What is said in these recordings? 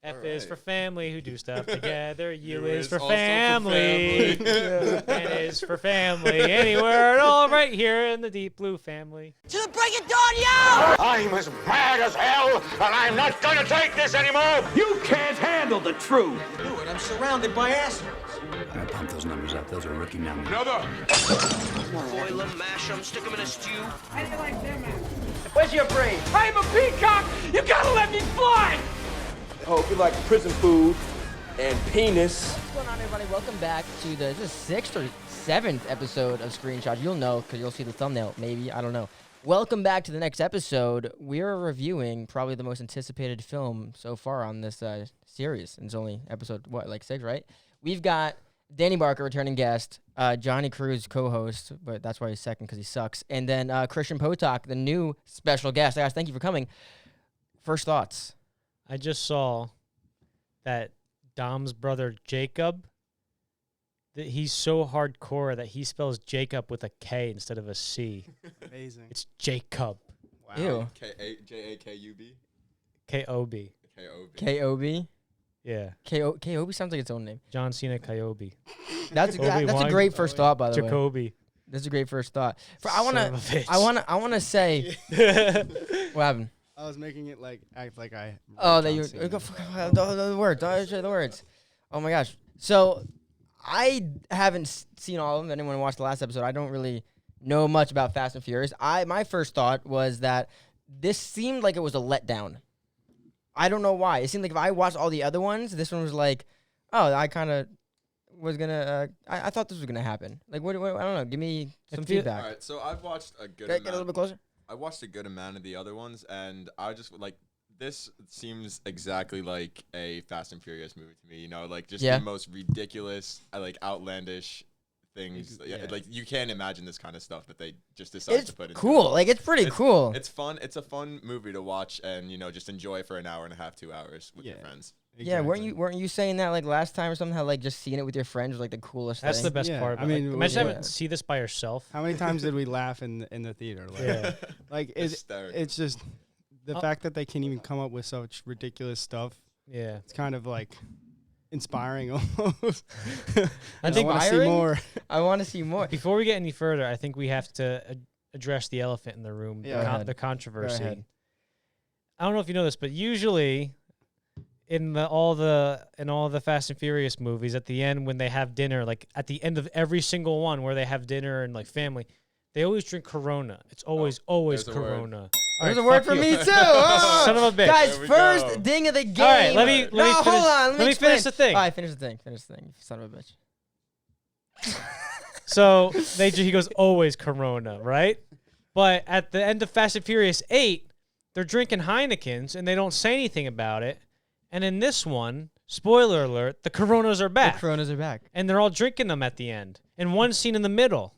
F is for family who do stuff together. U U is is for also for family. family. N is for family. Anywhere at all right here in the deep blue family. To the break of dawn, yo! I'm as mad as hell, and I'm not gonna take this anymore! You can't handle the truth. Do it. I'm surrounded by assholes. I pump those numbers up. Those are rookie numbers. Another! Boil them, mash them, stick them in a stew. Where's your brain? I'm a peacock. You gotta let me fly. I hope you like prison food and penis. What's going on, everybody? Welcome back to the sixth or seventh episode of Screenshot. You'll know because you'll see the thumbnail, maybe. I don't know. Welcome back to the next episode. We're reviewing probably the most anticipated film so far on this series. And it's only episode, like 6, right? We've got Danny Barker, returning guest, Johnny Cruz, co-host, but that's why he's second because he sucks. And then Christian Potok, the new special guest. Guys, thank you for coming. First thoughts. I just saw that Dom's brother Jacob, that he's so hardcore that he spells Jacob with a K instead of a C. Amazing. It's Jacob. Wow. Ew. J-A-K-U-B? K-O-B. K-O-B. K-O-B? Yeah. K-O-B sounds like its own name. John Cena Coyote. That's a great first thought, by the way. Jacoby. That's a great first thought. Son of a bitch. I wanna say what happened? I was making it like act like I. Oh, that you the words. Don't say the words. Oh my gosh. So I haven't seen all of them. Anyone watched the last episode? I don't really know much about Fast and Furious. My first thought was that this seemed like it was a letdown. I don't know why. It seemed like if I watched all the other ones, this one was like, oh, I kind of was gonna. I thought this was gonna happen. Like, what? I don't know. Give me some feedback. All right, so I've watched a good Get amount. a little bit closer. I watched a good amount of the other ones, and I just like this seems exactly like a Fast and Furious movie to me. You know, like just Yeah. the most ridiculous, like outlandish things. Yeah. Like you can't imagine this kind of stuff that they just decided It's to put in. cool. Like it's pretty cool. It's fun. It's a fun movie to watch, and you know, just enjoy for an hour and a half, 2 hours with your friends. Yeah, weren't you saying that like last time or something? How like just seeing it with your friends was like the coolest That's thing. the best Yeah, part. I But, mean, like, imagine yeah. having to see this by yourself. How many times did we laugh in the theater? Like, Yeah. like Hysterical. it's just the fact that they can even come up with such ridiculous stuff. Yeah. It's kind of like inspiring almost. I think want to see Inspiring? more. I want to see more. Before we get any further, I think we have to address the elephant in the room, Yeah. the, Go ahead. the controversy. ahead. I don't know if you know this, but usually in all the Fast and Furious movies, at the end when they have dinner, like at the end of every single one where they have dinner and like family, they always drink Corona. It's always there's a word. Corona. There's All a right, word fuck for you. me too. Oh! Son of a bitch. Guys, There we first go. ding of the game. All right, let me no, finish, hold on. let me explain. finish the thing. All right, finish the thing. Finish the thing. Son of a bitch. So he goes always Corona, right? But at the end of Fast and Furious 8, they're drinking Heinekens and they don't say anything about it. And in this one, spoiler alert, the Coronas are back. The Coronas are back. And they're all drinking them at the end. And one scene in the middle.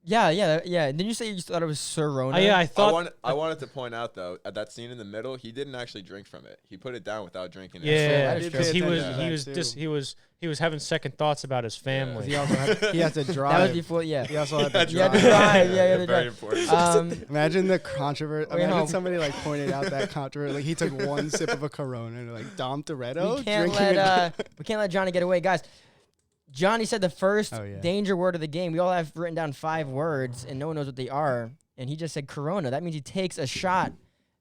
Yeah. Didn't you say you thought it was Sorona? Yeah, I thought. I wanted to point out though, at that scene in the middle, he didn't actually drink from it. He put it down without drinking it. Yeah, That is true. because he was attention to that, he was having second thoughts about his family. He also he has to drive. That was before. Yeah. He also had to You had to drive. drive. Yeah, you had to Very drive. important. Imagine the controversy. Wait, Imagine hold. somebody like pointed out that controversy. Like he took one sip of a Corona and like Dom Toretto we can't drinking let Johnny get away, guys. Johnny said the first Oh, yeah. danger word of the game. We all have written down 5 words, and no one knows what they are. And he just said Corona. That means he takes a shot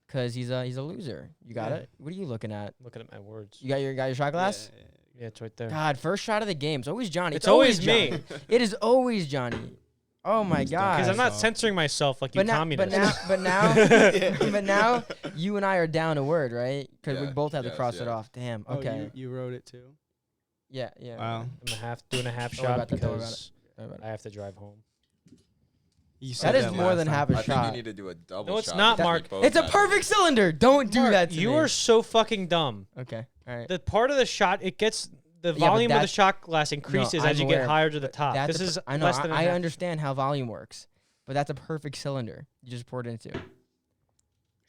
because he's a loser. You got Yeah. it? What are you looking at? Looking at my words. You got your shot glass? Yeah, it's right there. God, first shot of the game. It's always Johnny. It's always me. Johnny. It is always Johnny. Oh my God. Because I'm not censoring myself like you communists. but now, you and I are down a word, right? Because we Yeah, both have to yes, cross it yeah. off. Damn. Oh, Okay. you wrote it too. Yeah. Wow. I'm doing a half Don't worry shot about that, don't worry because Don't worry about I have to drive home. You said That is more last than time. half a I think shot. you need to do a double No, it's shot. not, because we Mark. both It's a had it. perfect cylinder. Don't do Mark, that to me. you are so fucking dumb. Okay. All right. The part of the shot, it gets the but volume of the that's- shot glass increases No, as I'm you get aware, higher to the but top. that's This is I know. less than a I half. understand how volume works, but that's a perfect cylinder. You just poured it into.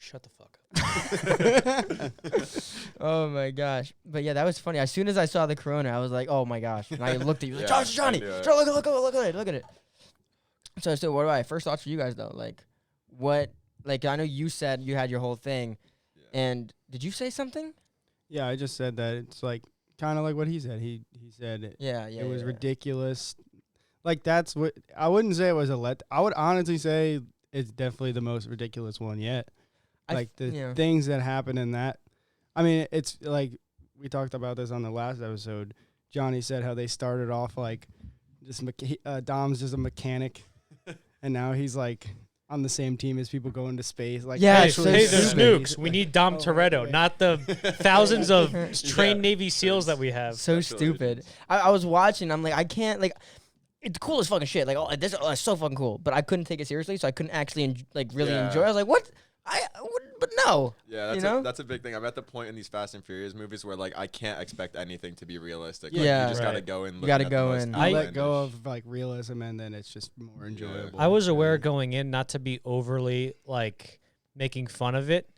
Shut the fuck up. Oh my gosh! But yeah, that was funny. As soon as I saw the Corona, I was like, "Oh my gosh!" And I looked at you, like, Yeah, Johnny, I knew it. Johnny, look at it. So what do I? First thoughts for you guys though, like, what? Like I know you said you had your whole thing, Yeah. and did you say something? Yeah, I just said that it's like kind of like what he said. He said it was ridiculous. Like that's what I wouldn't say it was I would honestly say it's definitely the most ridiculous one yet. Like the things that happen in that. I mean, it's like we talked about this on the last episode. Johnny said how they started off like just Dom's just a mechanic, and now he's like on the same team as people going to space. Like, yeah, hey, there's nukes. We need Dom Toretto, not the thousands of trained Navy SEALs that we have. So stupid. I was watching. I'm like, I can't like. It's cool as fucking shit. Like, oh, this is so fucking cool. But I couldn't take it seriously, so I couldn't actually really enjoy it. I was like, what? But no. Yeah, that's a big thing. I'm at the point in these Fast and Furious movies where like I can't expect anything to be realistic. Like, Yeah, you just gotta go in. You gotta go in. I let go of like realism, and then it's just more enjoyable. I was aware going in not to be overly like making fun of it,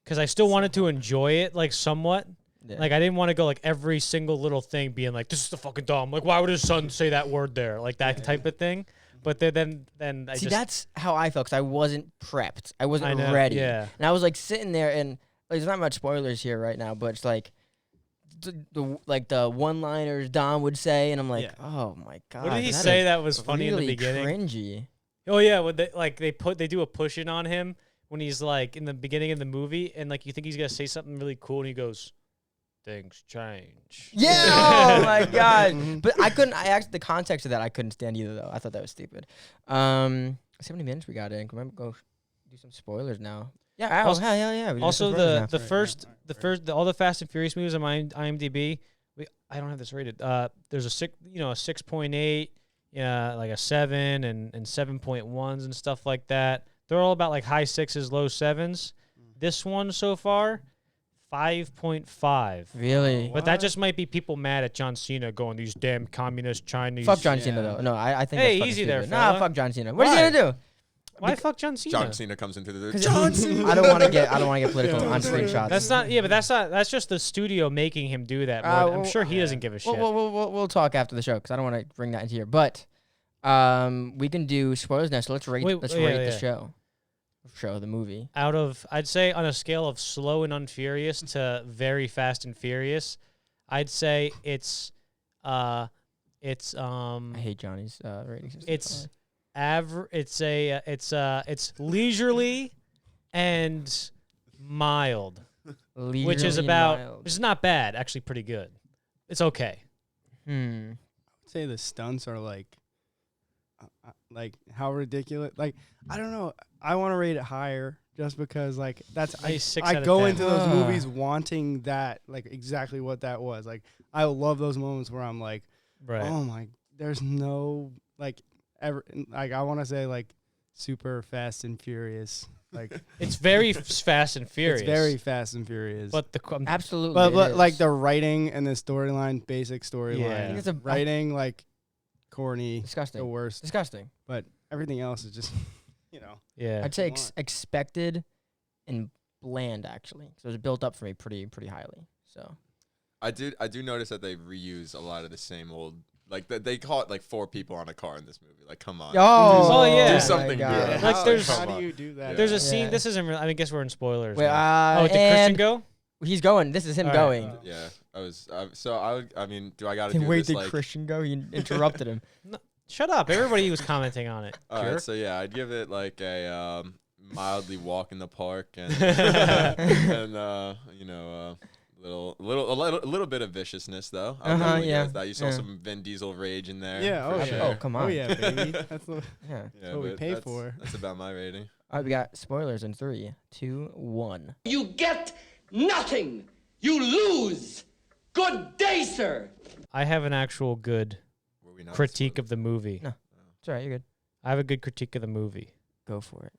because I still wanted to enjoy it like somewhat. Yeah. Like I didn't want to go like every single little thing being like, this is the fucking dumb. Like why would his son say that word there? Like that type of thing. But then I see, that's how I felt, because I wasn't prepped. I wasn't ready. Yeah. And I was like sitting there, and like, there's not much spoilers here right now, but it's like the one-liners Dom would say, and I'm like, oh my god. What did he say that was funny really in the beginning? Cringy. Oh yeah, when they do a push in on him when he's like in the beginning of the movie, and like you think he's gonna say something really cool, and he goes, things change. Yeah, oh my god. But I actually, the context of that I couldn't stand either though. I thought that was stupid. See how many minutes we got in. Can we go do some spoilers now? Yeah, hell yeah. Also the first all the Fast and Furious movies on my IMDb, I don't have this rated. There's a 6.8, like a 7 and 7.1s and stuff like that. They're all about like high 6s, low 7s. This one so far 5.5. Really? But that just might be people mad at John Cena going, these damn communist Chinese. Fuck John Cena, though. No, I think hey, that's easy stupid. there, fella. Nah, fuck John Cena. What is he going to do? Why fuck John Cena? John Cena comes into the John Cena. I don't want to get political on screenshots. That's not. Yeah, but that's just the studio making him do that. I'm sure he doesn't give a shit. We'll talk after the show, because I don't want to bring that into here. But we can do spoilers now. So let's rate the show. The movie. Out of, I'd say on a scale of slow and unfurious to very fast and furious, I'd say it's I hate Johnny's rating system. It's leisurely and mild, which is not bad, actually pretty good. It's okay. I'd say the stunts are like how ridiculous. Like I don't know. I want to rate it higher just because like that's I go into those movies wanting that, like exactly what that was. Like I love those moments where I'm like, oh my, there's no like ever like I want to say like super Fast and Furious. Like it's very Fast and Furious. It's very Fast and Furious. But absolutely. But like the writing and the storyline, basic storyline. Yeah. I think it's writing like corny, disgusting, the worst, disgusting. But everything else is just, yeah. I'd say expected and bland actually. So it's built up for me pretty highly. So I do notice that they reuse a lot of the same old. Like they caught like 4 people on a car in this movie. Like, come on. Oh yeah. Do something good. Like how do you do that? There's a scene. This isn't. I guess we're in spoilers. Wait, did Christian go? He's going. This is him going. Yeah, I was. I mean, do I got to Then do wait, this? did Like, Christian go? He interrupted him. No, shut up! Everybody was commenting on it. All right, so yeah, I'd give it like a mildly walk in the park and a little bit of viciousness though. You saw some Vin Diesel rage in there. Yeah. Sure. Oh, come on. Oh yeah, baby. That's what we but pay for. That's about my rating. All right, we got spoilers in 3, 2, 1. You get nothing. You lose. Good day, sir. I have an actual good critique of the movie. No, it's all right. You're good. I have a good critique of the movie. Go for it.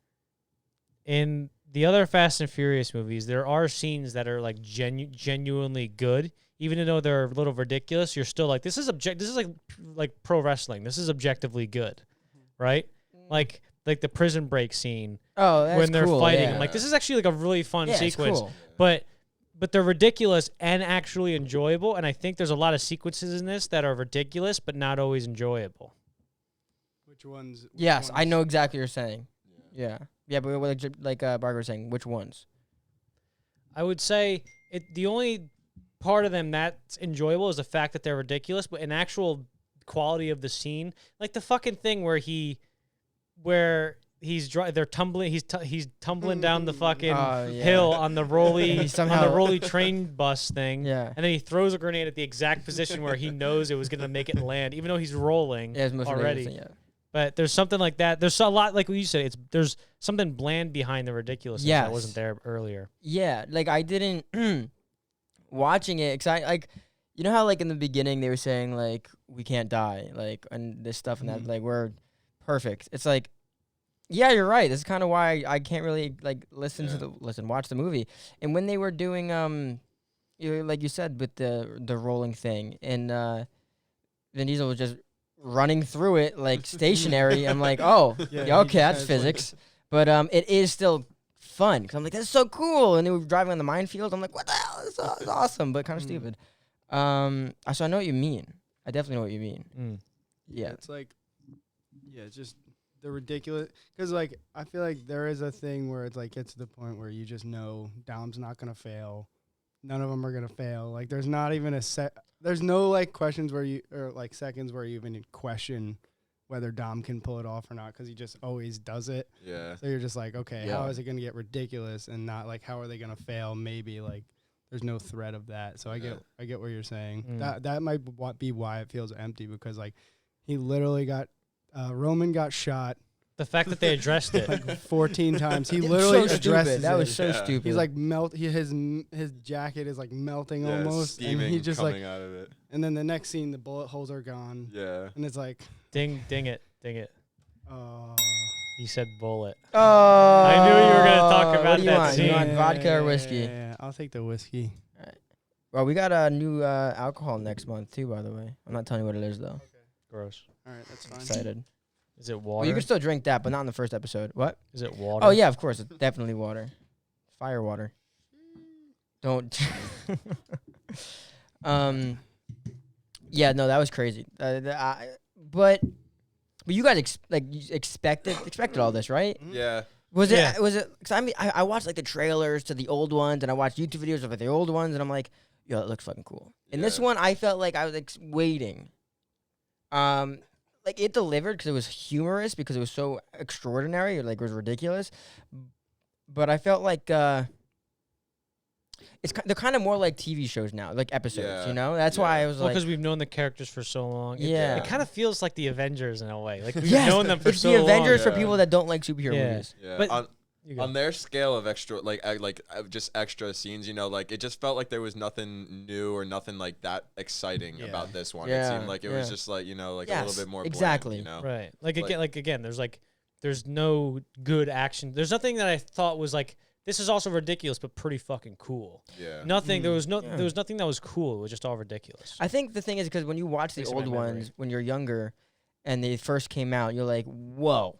In the other Fast and Furious movies, there are scenes that are like genuinely good, even though they're a little ridiculous. You're still like, this is like pro wrestling. This is objectively good, right? Like the prison break scene. Oh, that's when they're cool, fighting. yeah. I'm like, this is actually like a really fun sequence. Cool. But they're ridiculous and actually enjoyable. And I think there's a lot of sequences in this that are ridiculous but not always enjoyable. Which ones? Yes, I know exactly what you're saying. Yeah. Yeah, but like Barker was saying, which ones? I would say the only part of them that's enjoyable is the fact that they're ridiculous, but an actual quality of the scene, like the fucking thing where they're tumbling, he's tumbling down the fucking hill on the rolly train bus thing, and then he throws a grenade at the exact position where he knows it was gonna make it land, even though he's rolling already. But there's something like that. There's a lot, like what you said. There's something bland behind the ridiculousness that wasn't there earlier. Yeah, like I didn't watching it, cause you know how like in the beginning they were saying like we can't die, like and this stuff and that, like we're perfect. It's like, yeah, you're right. This is kind of why I can't really like watch the movie. And when they were doing like you said with the rolling thing, and Vin Diesel was just running through it like stationary. I'm like, oh, yeah, okay, that's physics. But it is still fun because I'm like, that's so cool. And they were driving on the minefield. I'm like, what the hell? This is awesome, but kind of stupid. So I know what you mean. I definitely know what you mean. Yeah, it's like, it's just the ridiculous. Because like I feel like there is a thing where it's like gets to the point where you just know Dom's not gonna fail. None of them are gonna fail. Like there's not even there's no like questions where or like seconds where you even question whether Dom can pull it off or not, because he just always does it. Yeah. So you're just like, okay, how is it gonna get ridiculous and not like how are they gonna fail? Maybe like there's no threat of that. So I get what you're saying. That might be why it feels empty, because like he literally got Roman got shot. The fact that they addressed it like 14 times. He literally addressed it. That was so stupid. He's like his jacket is like melting almost, and he just like out of it. And then the next scene, the bullet holes are gone. Yeah. And it's like ding it. Oh. You said bullet. Oh. I knew you were gonna talk about that scene. You want vodka or whiskey? Yeah, I'll take the whiskey. All right. Well, we got a new alcohol next month too, by the way. I'm not telling you what it is though. Okay. Gross. All right, that's fine. Excited. Is it water? Well, you can still drink that, but not in the first episode. What? Is it water? Oh, yeah, of course. It's definitely water. Fire water. Don't. Yeah, no, that was crazy. But you guys expected all this, right? Yeah. Was it? Because I watched like the trailers to the old ones, and I watched YouTube videos of the old ones, and I'm like, yo, it looks fucking cool. And this one, I felt like I was waiting. Like it delivered because it was humorous, because it was so extraordinary, like it was ridiculous. But I felt like they're kind of more like TV shows now, like episodes. You know, that's why I was like, because we've known the characters for so long. It kind of feels like the Avengers in a way. Like we've known them for so long. It's the Avengers for people that don't like superhero movies. Yeah. But on their scale of extra, just extra scenes, you know, like it just felt like there was nothing new or nothing like that exciting about this one. It seemed like it was just like, you know, like a little bit more exactly, bland, you know? Right. Again, there's no good action. There's nothing that I thought was like, this is also ridiculous but pretty fucking cool. Yeah. Nothing. There was nothing that was cool. It was just all ridiculous. I think the thing is because when you watch the old ones when you're younger, and they first came out, you're like, whoa.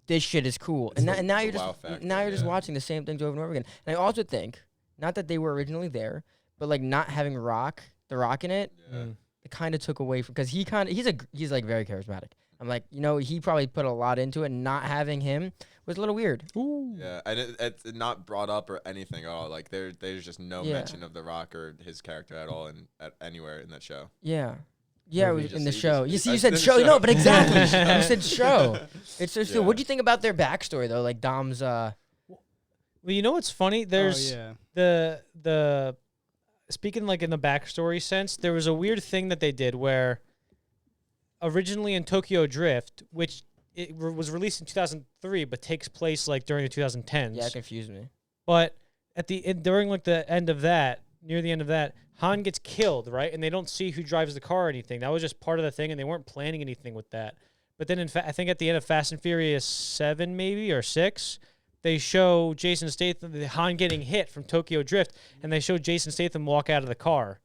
This shit is cool, and now you're just watching the same things over and over again. And I also think, not that they were originally there, but like not having the Rock in it, it kind of took away from, because he's like very charismatic. I'm like, you know, he probably put a lot into it. And not having him was a little weird. Ooh. Yeah, and it's not brought up or anything at all. Like there's just no mention of the Rock or his character at all anywhere in that show. Yeah. Yeah, it was in the show. You said show. No, but exactly. You said show. It's just. What do you think about their backstory though? Like Dom's. Well, you know what's funny? There's the speaking like in the backstory sense. There was a weird thing that they did where originally in Tokyo Drift, which it was released in 2003, but takes place like during the 2010s. Yeah, it confused me. But during like the end of that, near the end of that, Han gets killed, right? And they don't see who drives the car or anything. That was just part of the thing, and they weren't planning anything with that. But then, I think at the end of Fast and Furious 7, maybe, or 6, they show Jason Statham, Han getting hit from Tokyo Drift, and they show Jason Statham walk out of the car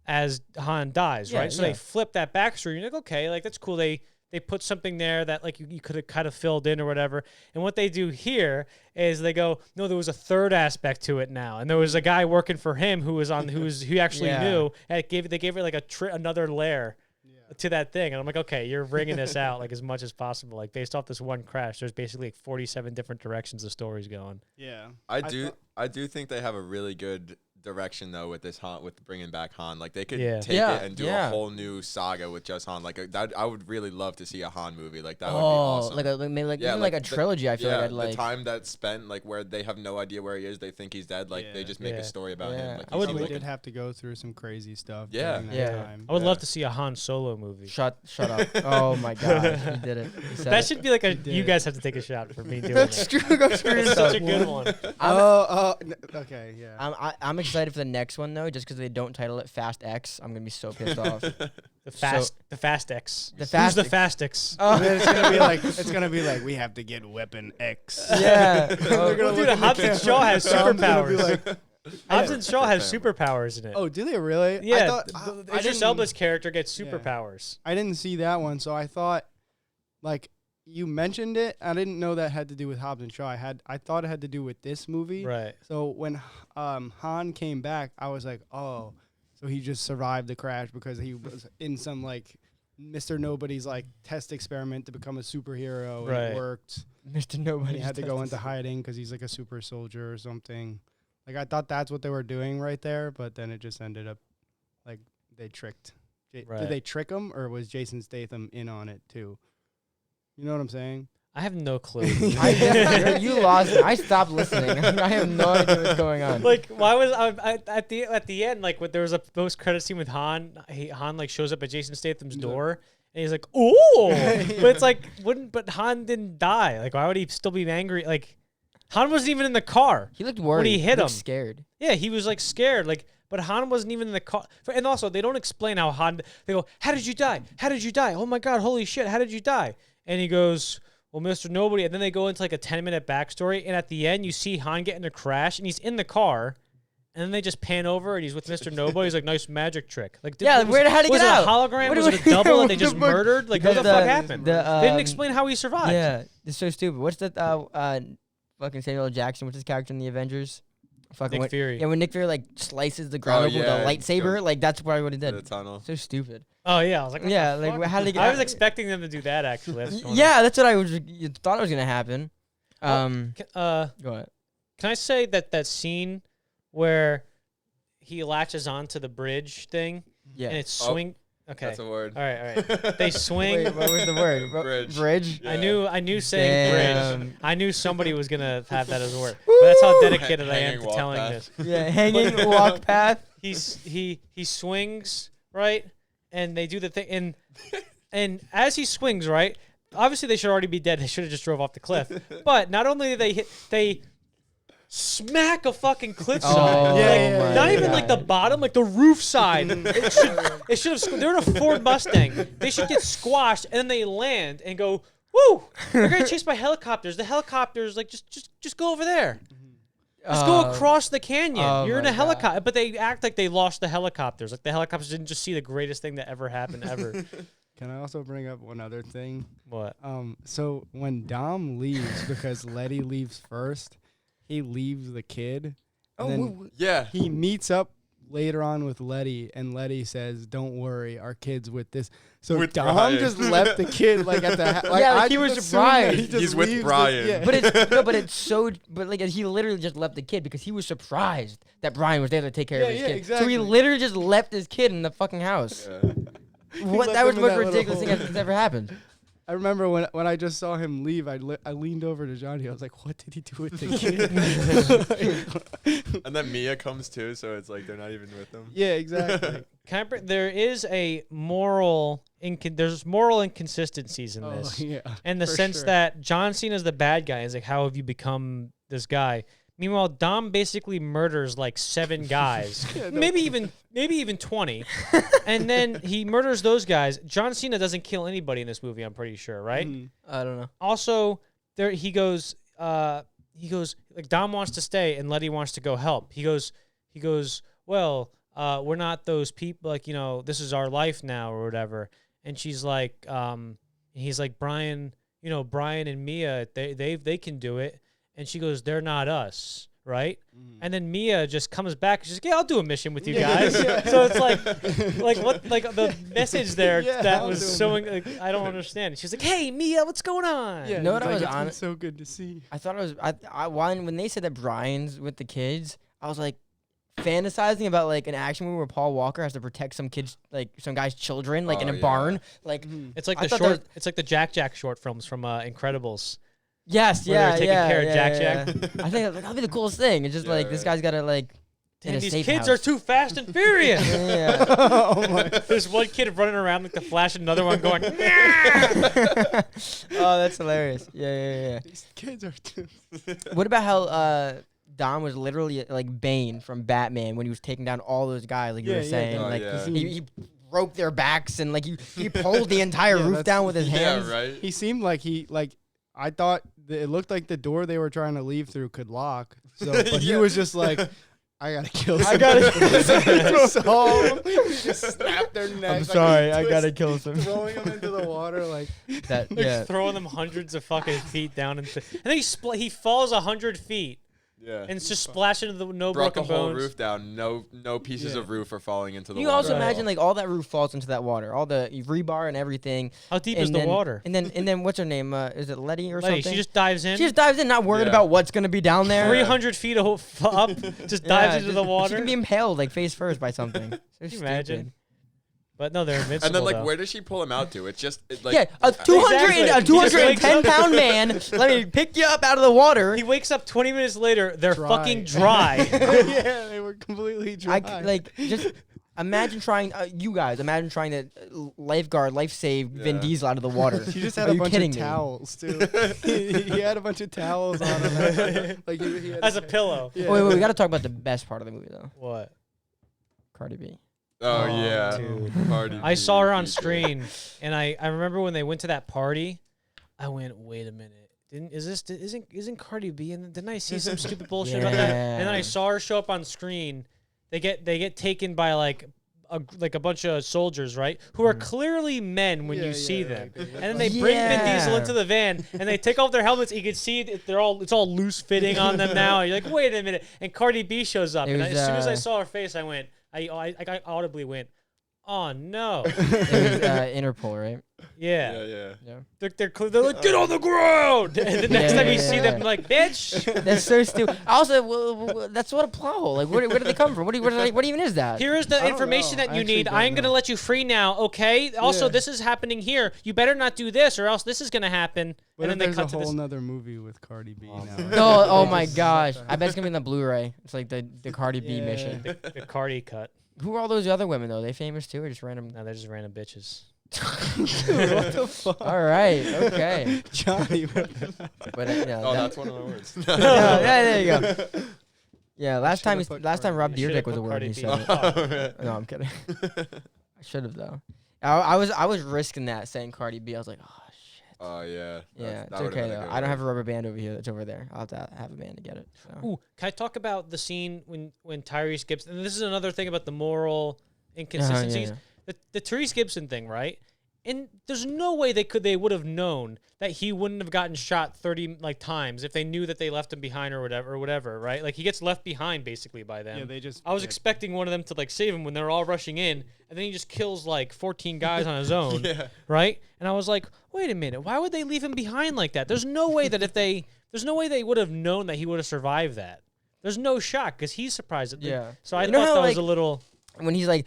as Han dies, right? So they flip that backstory. You're like, okay, like that's cool. They put something there that like you could have kind of filled in or whatever. And what they do here is they go, no, there was a third aspect to it now, and there was a guy working for him who actually knew, and they gave it like another layer to that thing. And I'm like, okay, you're bringing this out like as much as possible. Like based off this one crash, there's basically like 47 different directions the story's going. Yeah, I do think they have a really good direction though with this Han, with bringing back Han. Like they could take it and do a whole new saga with just Han. Like that, I would really love to see a Han movie. Like that would be awesome. Like a trilogy. I feel like I'd like the time that's spent like where they have no idea where he is. They think he's dead. Like they just make a story about him. Like, I would did have to go through some crazy stuff. Time. I would love to see a Han Solo movie. Shut up. Oh my god, he did it. That should be like you guys have to take a shot for me doing that. That's true. That's such a good one. Okay, yeah. I'm excited for the next one though, just because they don't title it Fast X. I'm gonna be so pissed off. The Fast X. Who's the Fast X? It's gonna be like we have to get Weapon X. Yeah. Dude, Hobbs and Shaw has superpowers. Hobbs and Shaw has superpowers in it. Oh, do they really? Yeah. Idris Elba's character gets superpowers. I didn't see that one, so I thought, like, you mentioned it. I didn't know that had to do with Hobbs and Shaw. I thought it had to do with this movie. Right. So when Han came back, I was like, oh, so he just survived the crash because he was in some like Mr. Nobody's like test experiment to become a superhero. Right. And it worked. Mr. Nobody. He had to go into hiding because he's like a super soldier or something. Like I thought that's what they were doing right there, but then it just ended up like they tricked. Did they trick him, or was Jason Statham in on it too? You know what I'm saying? I have no clue. You lost me. I stopped listening. I have no idea what's going on. Like, why was I at the end? Like, when there was a post credit scene with Han. Han like shows up at Jason Statham's door, and he's like, "Ooh!" But it's like, But Han didn't die. Like, why would he still be angry? Like, Han wasn't even in the car. He looked worried. When he hit him, scared. Yeah, he was like scared. Like, but Han wasn't even in the car. And also, they don't explain how Han. They go, "How did you die? How did you die? Oh my God! Holy shit! How did you die?" And he goes, "Well, Mr. Nobody." And then they go into like a 10-minute backstory. And at the end, you see Han get in a crash, and he's in the car. And then they just pan over, and he's with Mr. Nobody. He's like, "Nice magic trick." Like, how did he get out? Was it a hologram? Was it a double that they just murdered? Like, what the fuck happened? They didn't explain how he survived. Yeah, it's so stupid. What's that? Fucking Samuel L. Jackson. What's his character in the Avengers? Nick Fury. Yeah, when Nick Fury like slices the ground with a lightsaber, like that's probably what he did. The tunnel. So stupid. Oh yeah, I was like, how did he get? I was expecting them to do that actually. That's what I thought was gonna happen. Go ahead. Can I say that scene where he latches onto the bridge thing? Yeah. And it's swing. Okay. That's a word. All right. They swing. Wait, what was the word? Bridge. Yeah. I knew saying bridge. I knew somebody was gonna have that as a word. But that's how dedicated I am to telling this. Yeah, hanging walk path. He swings, right? And they do the thing, and as he swings, right? Obviously, they should already be dead. They should have just drove off the cliff. But not only did they smack a fucking cliffside. Not even like the bottom, like the roof side. It should have. They're in a Ford Mustang. They should get squashed, and then they land and go, "Woo! They're getting chased by helicopters. The helicopters, like, just go over there. Just go across the canyon. You're in a helicopter." But they act like they lost the helicopters. Like the helicopters didn't just see the greatest thing that ever happened ever. Can I also bring up one other thing? What? So when Dom leaves, because Letty leaves first, he leaves the kid. And then he meets up later on with Letty, and Letty says, "Don't worry, our kid's with this." So with Dom Brian. Just left the kid like at the he was surprised. He's with Brian. But it's so he literally just left the kid because he was surprised that Brian was there to take care of his kid. Exactly. So he literally just left his kid in the fucking house. Yeah. That was the most ridiculous thing that's ever happened. I remember when I just saw him leave, I leaned over to Johnny. I was like, "What did he do with the kid?" And then Mia comes too, so it's like they're not even with them. Yeah, exactly. There is a there's moral inconsistencies in this. Yeah, in the sense that John Cena's the bad guy. He's like, "How have you become this guy?" Meanwhile, Dom basically murders like 7 guys, maybe even 20, and then he murders those guys. John Cena doesn't kill anybody in this movie, I'm pretty sure, right? I don't know. Also, he goes like Dom wants to stay and Letty wants to go help. He goes, "Well, we're not those people. Like, this is our life now or whatever." And she's like, he's like, "Brian, Brian and Mia, they can do it." And she goes, "They're not us, right?" And then Mia just comes back. She's like, "Yeah, I'll do a mission with you guys." So it's like the message there that was so I don't understand. She's like, "Hey, Mia, what's going on?" Yeah, what I was on? It's so good to see. I thought it was when they said that Brian's with the kids, I was like, fantasizing about like an action movie where Paul Walker has to protect some guy's children, like in a barn. Like it's like the short. It's like the Jack short films from Incredibles. Yes, where they're taking care of Jack. I think that'll be the coolest thing. It's just like this guy's got to like. Damn, these kids are too fast and furious. Oh my! There's one kid running around like the Flash, and another one going. Oh, that's hilarious. Yeah. These kids are too. What about how Dom was literally like Bane from Batman when he was taking down all those guys, like you were saying. He broke their backs and like he pulled the entire roof down with his hands. Yeah, right. He seemed like I thought it looked like the door they were trying to leave through could lock. So, but he was just like. I gotta kill some. He just snapped their neck. I'm sorry, I gotta kill some. Throwing them into the water like that. Like throwing them hundreds of fucking feet down into. And then he falls 100 feet. Yeah. And it's just splashing into the no Brought broken the whole bones. roof down. No pieces of roof are falling into the water. You also imagine like all that roof falls into that water, all the rebar and everything. How deep is the water? And then what's her name? Is it Letty or something? She just dives in. She just dives in, not worried about what's gonna be down there. 300 feet up, just dives into the water. She can be impaled like face first by something. Can you imagine? But no, they're invincible. And then, like, though. where does she pull him out to? It's just, like... Yeah, a 210-pound man, let me pick you up out of the water. He wakes up 20 minutes later, they're fucking dry. Yeah, they were completely dry. Just imagine trying, imagine trying to life save Vin Diesel out of the water. She just had a bunch of towels, too. he had a bunch of towels on him. Like he had as a pillow. Yeah. Wait, we got to talk about the best part of the movie, though. What? Cardi B. Oh yeah, dude. Cardi I B, saw her on screen, and I remember when they went to that party, I went, wait a minute, isn't Cardi B? And didn't I see some stupid bullshit about that? And then I saw her show up on screen. They get taken by like a bunch of soldiers, right? Who are clearly men when you see them, and then they bring Vin Diesel into the van, and they take off their helmets. You can see it's all loose fitting on them now. You're like, wait a minute, and Cardi B shows up, and as soon as I saw her face, I went. I audibly went, oh no. It was Interpol, right? Yeah. They're like, get on the ground. And the next time you see them, like, bitch. That's so stupid. Also, that's what a plot hole. Like, where do they come from? What even is that? Here is the information that you need. I'm going to let you free now, okay? Also, this is happening here. You better not do this, or else this is going to happen. What and if then there's a whole nother movie with Cardi B now? Oh my gosh. I bet it's going to be in the Blu-ray. It's like the Cardi B mission. The Cardi cut. Who are all those other women, though? They famous, too, or just random? No, they're just random bitches. Dude, what the fuck? All right, okay. Johnny. But, that's one of my words. There you go. Yeah, last time Rob Dyrdek was a word, he said it. No, I'm kidding. I should have, though. I was risking that, saying Cardi B. I was like, oh, shit. Oh, yeah. Yeah, it's okay, though. I don't have a rubber band over here. It's over there. I'll have to have a band to get it. So. Ooh, can I talk about the scene when Tyrese Gibson... And this is another thing about the moral inconsistencies. The Tyrese Gibson thing, right? And there's no way they would have known that he wouldn't have gotten shot 30 times if they knew that they left him behind or whatever, right? Like he gets left behind basically by them. Yeah, I was expecting one of them to save him when they're all rushing in, and then he just kills 14 guys on his own, right? And I was like, wait a minute, why would they leave him behind like that? There's no way that there's no way they would have known that he would have survived that. There's no shot because he's surprised. So I thought that was a little when he's like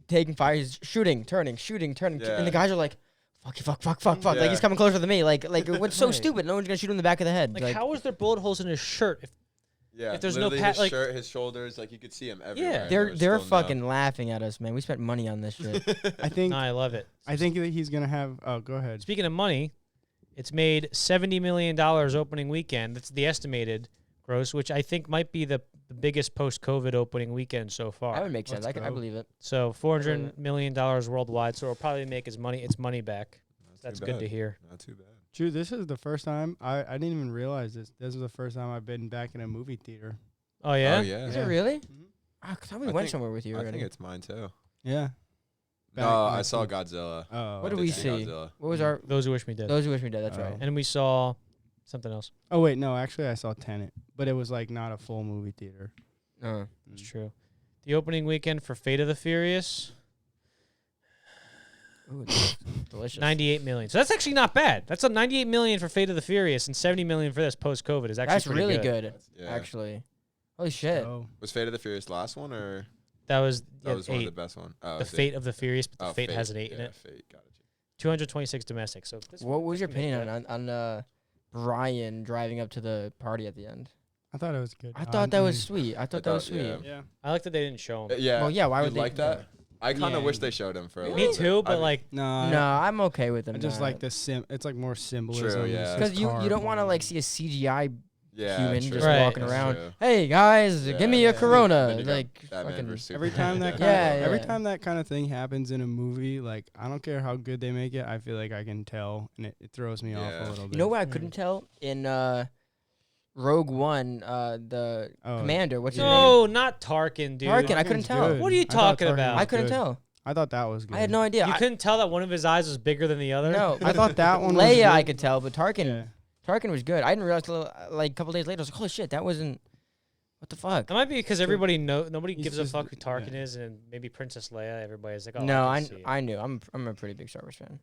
taking fire, he's shooting, turning, and the guys are like, fuck. Yeah. Like he's coming closer to me. Like what's so stupid? No one's gonna shoot him in the back of the head. Like how was there bullet holes in his shirt? If there's no his shirt, his shoulders, you could see him everywhere. Yeah, they're fucking laughing at us, man. We spent money on this shit. I think. No, I love it. I think that he's gonna have. Oh, go ahead. Speaking of money, it's made $70 million opening weekend. That's the estimated gross, which I think might be the biggest post-COVID opening weekend so far. That would make sense. I believe it. So $400 million worldwide. So it'll probably make its money back. That's good to hear. Not too bad. Drew, this is the first time I didn't even realize this. This is the first time I've been back in a movie theater. Oh yeah. Oh yeah. Is it really? I thought we went somewhere with you already. I think it's mine too. Yeah. No, I saw Godzilla. Oh. What did we see? Godzilla. What was our Those Who Wish Me Dead? Those Who Wish Me Dead. That's right. And we saw something else. Oh wait, no, actually I saw Tenet, but it was not a full movie theater. It's true. The opening weekend for Fate of the Furious. Ooh, delicious. 98 million. So that's actually not bad. That's a 98 million for Fate of the Furious and 70 million for this post-COVID is actually that's pretty really good. Actually. Holy shit! So, Was Fate of the Furious the last one, or That was that was one of 8. the best one? Oh, The Fate of the Furious, but the Fate has an 8 in it. Fate, got it. 226 domestic. So What was your opinion on Brian driving up to the party at the end? I thought it was good. I thought that was sweet. I thought that was sweet. Yeah. I like that they didn't show him. Yeah. Well, yeah. Why You would they like that? yeah. I kind of Yeah. wish they showed him for a little Me bit. too, but I mean, like, No, I'm okay with them. I just like the it's like more symbolism. True, yeah. because you don't want to like see a CGI yeah, human true. just Right. walking That's around. true. Hey guys, Yeah, give me a yeah. Corona. Then you got Like Batman fucking. versus Every Superman. time that kind Yeah, of, every yeah. time that kind of thing happens in a movie, like I don't care how good they make it, I feel like I can tell, and it throws me off a little bit. You know what I couldn't tell in Rogue One, the commander. What's his name? no, not Tarkin, dude. Tarkin. I couldn't tell. Good. What are you I thought talking Tarkin about? was I couldn't good. tell. I thought that was good. I had no idea. You couldn't tell that one of his eyes was bigger than the other? No, I thought that one was Leia, good. I could tell, but Tarkin, Yeah. Tarkin was good. I didn't realize till like a couple days later. I was like, holy shit, that wasn't. What the fuck? That might be because everybody nobody He's gives a just- fuck who Tarkin yeah. is, and maybe Princess Leia. Everybody's like, oh, No, I, can see it. I knew. I'm a pretty big Star Wars fan.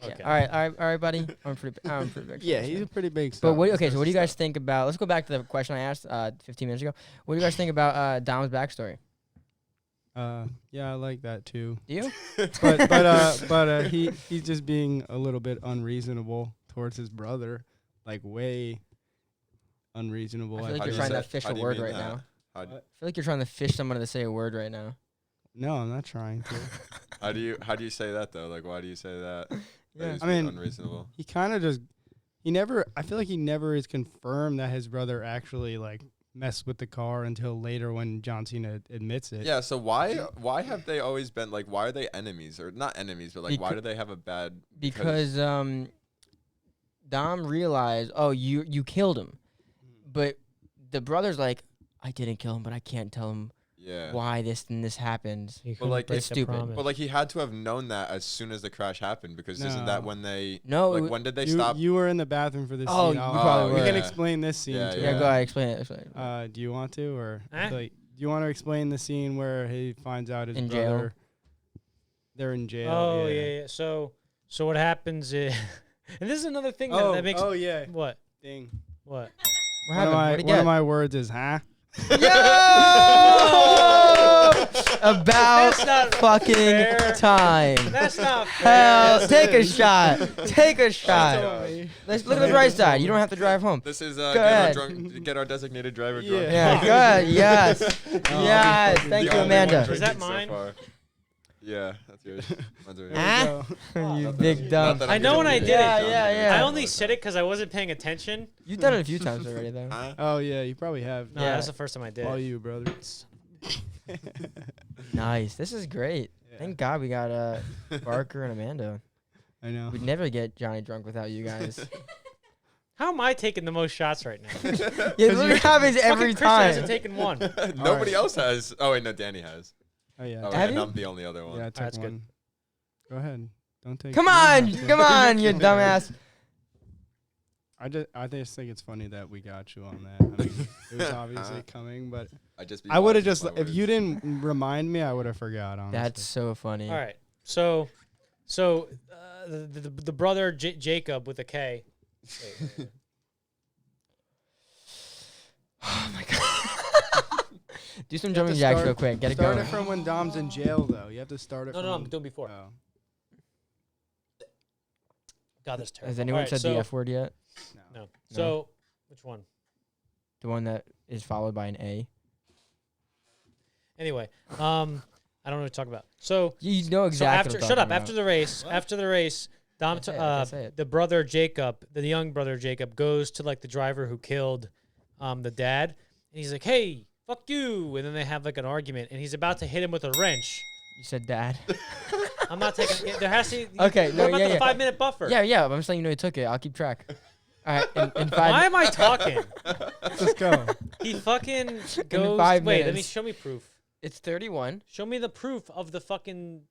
Okay. Yeah. All right, buddy. I'm pretty big. Star Yeah, Wars he's fan. a pretty big But star. what? Okay, so what do you guys think about? Let's go back to the question I asked 15 minutes ago. What do you guys think about Dom's backstory? Yeah, I like that too. Do you? But he's just being a little bit unreasonable towards his brother, like way unreasonable. I feel like How you're do trying to say- fish how a do you word mean right that? now. How do, I feel like you're trying to fish someone to say a word right now. No, I'm not trying to. how do you say that though? Like, why do you say that? Yeah. That I mean, unreasonable. He kind of just I feel like he never is confirmed that his brother actually like messed with the car until later when John Cena admits it. Yeah. So why have they always been like? Why are they enemies or not enemies? But like, why do they have a bad? Because Dom realized, oh, you killed him, but the brother's like, I didn't kill him, but I can't tell him why this and this happened. But like, it's stupid. But like, he had to have known that as soon as the crash happened because isn't that when they? No. Like, when did they you, stop? You were in the bathroom for this Oh, scene. you I'll- probably we were. can Yeah. explain this scene Yeah, too. Yeah, go ahead, explain it. Do you want to, or Huh? like, do you want to explain the scene where he finds out his In brother? jail. They're in jail. Oh yeah. So what happens is, and this is another thing that makes. Oh yeah. What? Ding. What? What happened? What'd he One get? of my words is huh. Yo! About That's not fucking fair. time. That's not fair. Hell, take a shot. Take a shot. Totally. Let's look at the bright side. You don't have to drive home. This is ahead. get our designated driver drunk. Yeah, good. Yes. Yes. Thank The you, only one Amanda. Is that drinking so mine? far. Yeah, that's yours. Mine's over here. Ah? You Not big that dumb. I'm I know when I getting did it. it. Yeah. I only said it because I wasn't paying attention. You've done it a few times already, though. Huh? Oh yeah, you probably have. No, Yeah. that's the first time I did. All it. you, brother. Nice. This is great. Yeah. Thank God we got Barker and Amanda. I know. We'd never get Johnny drunk without you guys. How am I taking the most shots right now? Yeah, this what happens every Fucking Christian hasn't time. taken one. Nobody else has. Oh wait, no, Danny has. Oh yeah. Oh, Have and you? I'm the only other one. Yeah, I took that's one. good. Go ahead. Don't take. Come you don't on, have to. come on, you dumbass. I just think it's funny that we got you on that. I mean, it was obviously coming, but Be I would have wise just with my if you words. didn't remind me, I would have forgot. Honestly. That's so funny. All right. So the brother Jacob with a K. Wait. Oh my God. Do some You have jumping to jacks start- real quick. Get it Start going. it from when Dom's in jail, though. You have to start it. No, from I'm doing before. Oh. God, that's terrible. Has anyone All right, said so, the F word yet? No. So which one? The one that is followed by an A. Anyway, I don't know what to talk about. So You know exactly. Shut up. After the race, Dom, Say it, I say it. the brother Jacob, the young brother Jacob, goes to like the driver who killed the dad, and he's like, "Hey, fuck you!" And then they have like an argument, and he's about to hit him with a wrench. You said dad. I'm not taking. There has to. Okay, What no, about yeah, the yeah. 5-minute buffer? Yeah. I'm just letting you know you took it. I'll keep track. All right. In Why 5 am I talking? Let's go. He fucking goes. 5 Wait, let me minutes. show me proof. It's 31. Show me the proof of the fucking.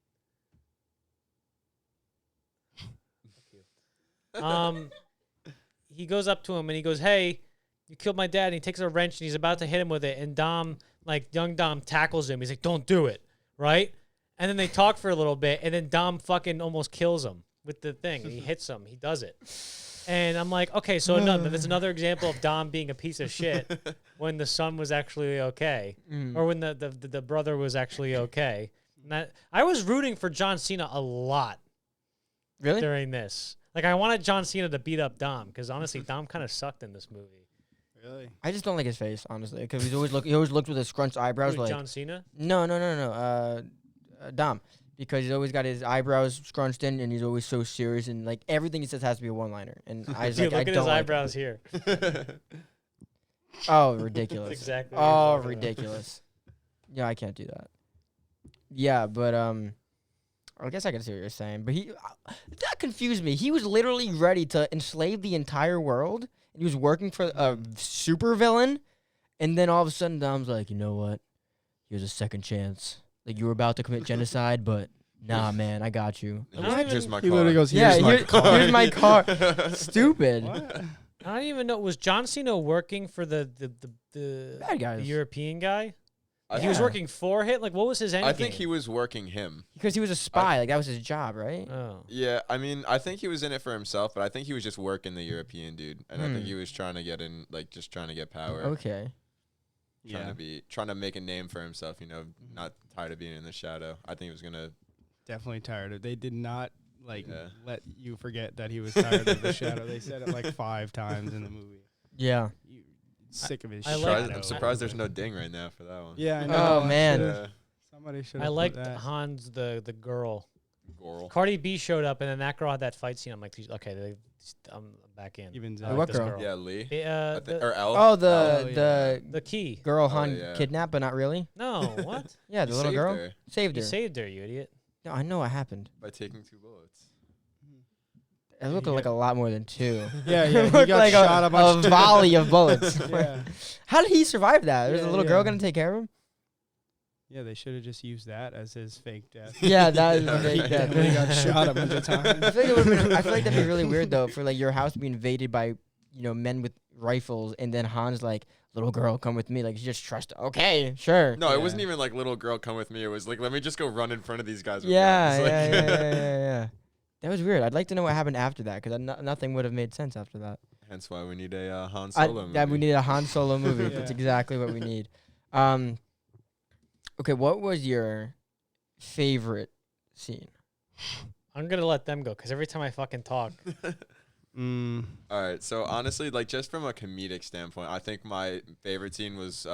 He goes up to him and he goes, "Hey, you killed my dad." And he takes a wrench and he's about to hit him with it. And Dom, like young Dom, tackles him. He's like, "Don't do it," right? And then they talk for a little bit, and then Dom fucking almost kills him with the thing. He hits him. He does it. And I'm like, okay, so there's another example of Dom being a piece of shit when the son was actually okay, or when the brother was actually okay. And I was rooting for John Cena a lot. Really? During this, like, I wanted John Cena to beat up Dom because honestly, Dom kind of sucked in this movie. Really? I just don't like his face, honestly, because he always looked with his scrunched eyebrows. Who, like John Cena? No. Dom. Because he's always got his eyebrows scrunched in, and he's always so serious, and like everything he says has to be a one-liner. And I just Dude, like, look at his eyebrows here. Oh, ridiculous! That's exactly. Oh, ridiculous! Yeah, I can't do that. Yeah, but I guess I can see what you're saying. But that confused me. He was literally ready to enslave the entire world. He was working for a super villain, and then all of a sudden, Dom's like, you know what? Here's a second chance. Like, you were about to commit genocide, but nah, man, I got you. Here's my car. He literally goes, here's my car. Stupid. What? I don't even know. Was John Cena working for the bad guys? The European guy? He Yeah. was working for him? Like, what was his end I think game? he was working him. Because he was a spy. Like, that was his job, right? Oh. Yeah, I mean, I think he was in it for himself, but I think he was just working the European dude. And I think he was trying to get in, like, just trying to get power. Okay. Trying to make a name for himself, you know, not tired of being in the shadow. I think he was going to. Definitely tired of. They did not let you forget that he was tired of the shadow. They said it like 5 times in the movie. Yeah. Sick of his I shadow. I'm surprised there's no ding right now for that one. Yeah, I know. Oh, man. Yeah. Somebody should. I liked Hans, the girl. Goral. Cardi B showed up, and then that girl had that fight scene. I'm like, okay, I'm back in. Even I like what this girl? Yeah, Lee. The or Elle. Oh, the key. girl Oh, Han yeah. kidnapped, but not really? No, what? Yeah, the He little saved girl. her Saved You her. saved her, you idiot. No, I know what happened. by taking 2 bullets. It looked like a lot more than 2. Yeah, he Looked got like shot a a bunch. volley of bullets. Yeah. How did he survive that? There's a Yeah, little girl yeah. going to take care of him? Yeah, they should have just used that as his fake death. Yeah, that is a Right. fake death. Then he got shot a bunch of times. I feel like that'd be really weird though, for like your house to be invaded by, men with rifles, and then Han's like, "Little girl, come with me." Like, you just trust. Okay, sure. No, Yeah. it wasn't even like little girl come with me. It was like, let me just go run in front of these guys. With Yeah, guns. Like, yeah. That was weird. I'd like to know what happened after that, because nothing would have made sense after that. Hence why we need a Han Solo movie. Yeah, we need a Han Solo movie. Yeah. That's exactly what we need. Okay, what was your favorite scene? I'm gonna let them go because every time I fucking talk, All right. So honestly, like just from a comedic standpoint, I think my favorite scene was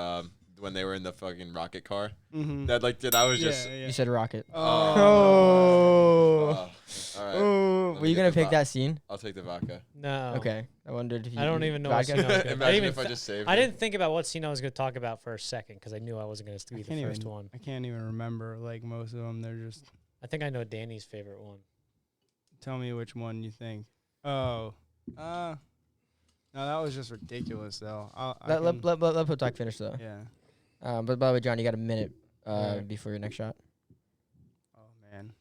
when they were in the fucking rocket car. Mm-hmm. That I was just. You said rocket. All right. Oh, Let were me you get gonna the pick vo- that scene? I'll take the vodka. no. Okay, I wondered if you. I don't even know what vodka? scene I was gonna. Imagine if I just saved I it. didn't think about what scene I was gonna talk about for a second because I knew I wasn't gonna be the first one. I can't even remember like most of them. They're just. I think I know Danny's favorite one. Tell me which one you think. Oh. No, that was just ridiculous though. Let Potok finish though. Yeah. But by the way, John, you got a minute Alright. before your next shot. Oh man.